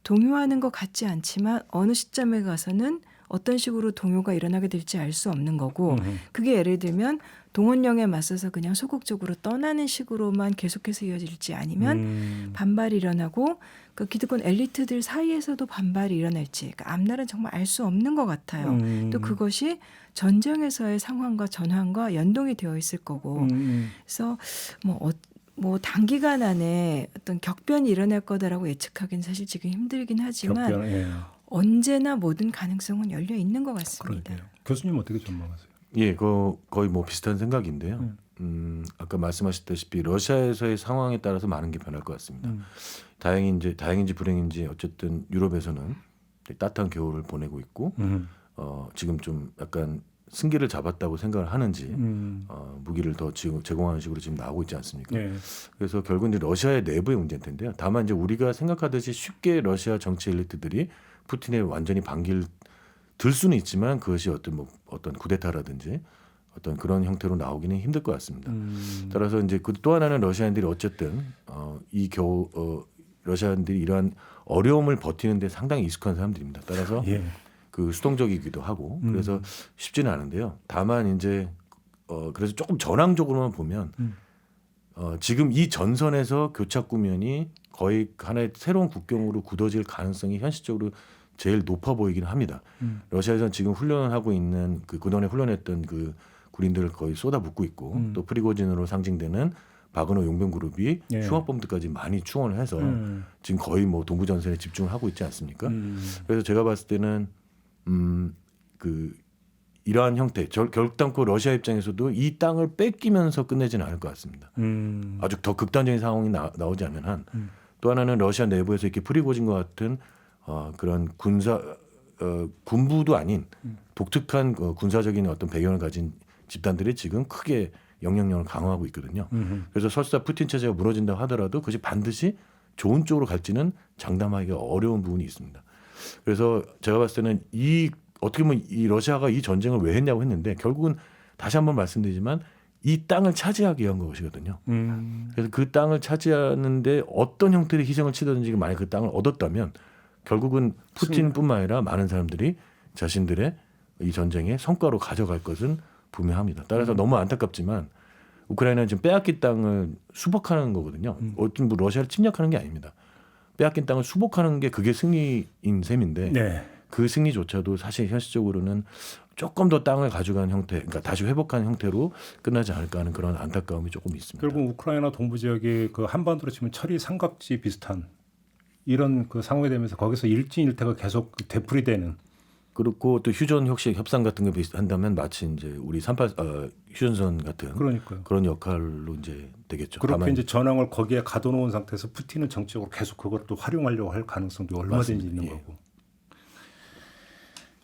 동요하는 것 같지 않지만 어느 시점에 가서는 어떤 식으로 동요가 일어나게 될지 알 수 없는 거고 그게 예를 들면 동원령에 맞서서 그냥 소극적으로 떠나는 식으로만 계속해서 이어질지 아니면 반발이 일어나고 그 기득권 엘리트들 사이에서도 반발이 일어날지 그러니까 앞날은 정말 알 수 없는 것 같아요. 또 그것이 전쟁에서의 상황과 전환과 연동이 되어 있을 거고 그래서 뭐 단기간 안에 어떤 격변이 일어날 거다라고 예측하기는 사실 지금 힘들긴 하지만 격변, 예. 언제나 모든 가능성은 열려 있는 것 같습니다. 그러게요. 교수님 어떻게 전망하세요? 예, 거의 뭐 비슷한 생각인데요. 아까 말씀하셨다시피 러시아에서의 상황에 따라서 많은 게 변할 것 같습니다. 다행인지 불행인지 어쨌든 유럽에서는 따뜻한 겨울을 보내고 있고 지금 좀 약간 승기를 잡았다고 생각을 하는지 무기를 더 제공하는 식으로 지금 나오고 있지 않습니까? 네. 그래서 결국 이제 러시아의 내부의 문제일 텐데요. 다만 이제 우리가 생각하듯이 쉽게 러시아 정치 엘리트들이 푸틴의 완전히 반기를 들 수는 있지만 그것이 어떤 쿠데타라든지 어떤 그런 형태로 나오기는 힘들 것 같습니다. 따라서 이제 또 하나는 러시아인들이 어쨌든 러시아인들이 이러한 어려움을 버티는데 상당히 익숙한 사람들입니다. 따라서 예. 그 수동적이기도 하고 그래서 쉽지는 않은데요. 다만 이제 그래서 조금 전황적으로만 보면 지금 이 전선에서 교착 구면이 거의 하나의 새로운 국경으로 굳어질 가능성이 현실적으로 제일 높아 보이긴 합니다. 러시아에서는 지금 훈련을 하고 있는 그동안에 훈련했던 그 군인들을 거의 쏟아붓고 있고 또 프리고진으로 상징되는 바그너 용병 그룹이 예. 흉악범들까지 많이 충원을 해서 지금 거의 뭐 동부 전선에 집중을 하고 있지 않습니까? 그래서 제가 봤을 때는 이러한 형태 결단코 러시아 입장에서도 이 땅을 뺏기면서 끝내지는 않을 것 같습니다. 아주 더 극단적인 상황이 나오지 않는 한 또 하나는 러시아 내부에서 이렇게 프리고진과 같은 그런 군부도 아닌 독특한 군사적인 어떤 배경을 가진 집단들이 지금 크게 영향력을 강화하고 있거든요. 그래서 설사 푸틴 체제가 무너진다고 하더라도 그것이 반드시 좋은 쪽으로 갈지는 장담하기가 어려운 부분이 있습니다. 그래서 제가 봤을 때는 어떻게 보면 이 러시아가 이 전쟁을 왜 했냐고 했는데 결국은 다시 한번 말씀드리지만 이 땅을 차지하기 위한 것이거든요. 그래서 그 땅을 차지하는데 어떤 형태의 희생을 치르든지 만약 그 땅을 얻었다면 결국은 푸틴뿐만 아니라 많은 사람들이 자신들의 이 전쟁의 성과로 가져갈 것은 분명합니다. 따라서 너무 안타깝지만 우크라이나는 지금 빼앗긴 땅을 수복하는 거거든요. 어떤 러시아를 침략하는 게 아닙니다. 빼앗긴 땅을 수복하는 게 그게 승리인 셈인데 네. 그 승리조차도 사실 현실적으로는 조금 더 땅을 가져간 형태, 그러니까 다시 회복한 형태로 끝나지 않을까 하는 그런 안타까움이 조금 있습니다. 결국 우크라이나 동부 지역이 그 한반도로 치면 철이 삼각지 비슷한 이런 그 상황이 되면서 거기서 일진일퇴가 계속 되풀이되는. 그렇고 또 휴전 혁신 협상 같은 거 비슷한다면 마치 이제 우리 휴전선 같은 그러니까요. 그런 역할로 이제 되겠죠. 그렇게 다만 이제 전황을 거기에 가둬놓은 상태에서 푸틴은 정치적으로 계속 그걸 또 활용하려고 할 가능성도 얼마든지 맞습니다. 있는 예. 거고.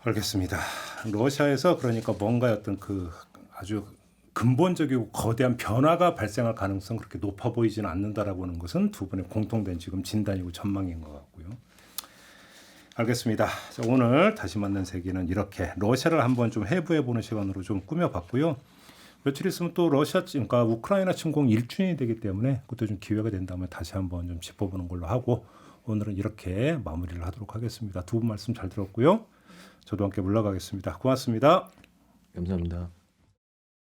알겠습니다. 러시아에서 그러니까 뭔가 어떤 그 아주 근본적이고 거대한 변화가 발생할 가능성 그렇게 높아 보이지는 않는다라고 하는 것은 두 분의 공통된 지금 진단이고 전망인 것 같고요. 알겠습니다. 자, 오늘 다시 만난 세계는 이렇게 러시아를 한번 좀 해부해보는 시간으로 좀 꾸며봤고요. 며칠 있으면 또 그러니까 우크라이나 침공 1주년이 되기 때문에 그때 좀 기회가 된다면 다시 한번 좀 짚어보는 걸로 하고 오늘은 이렇게 마무리를 하도록 하겠습니다. 두 분 말씀 잘 들었고요. 저도 함께 물러가겠습니다. 고맙습니다. 감사합니다.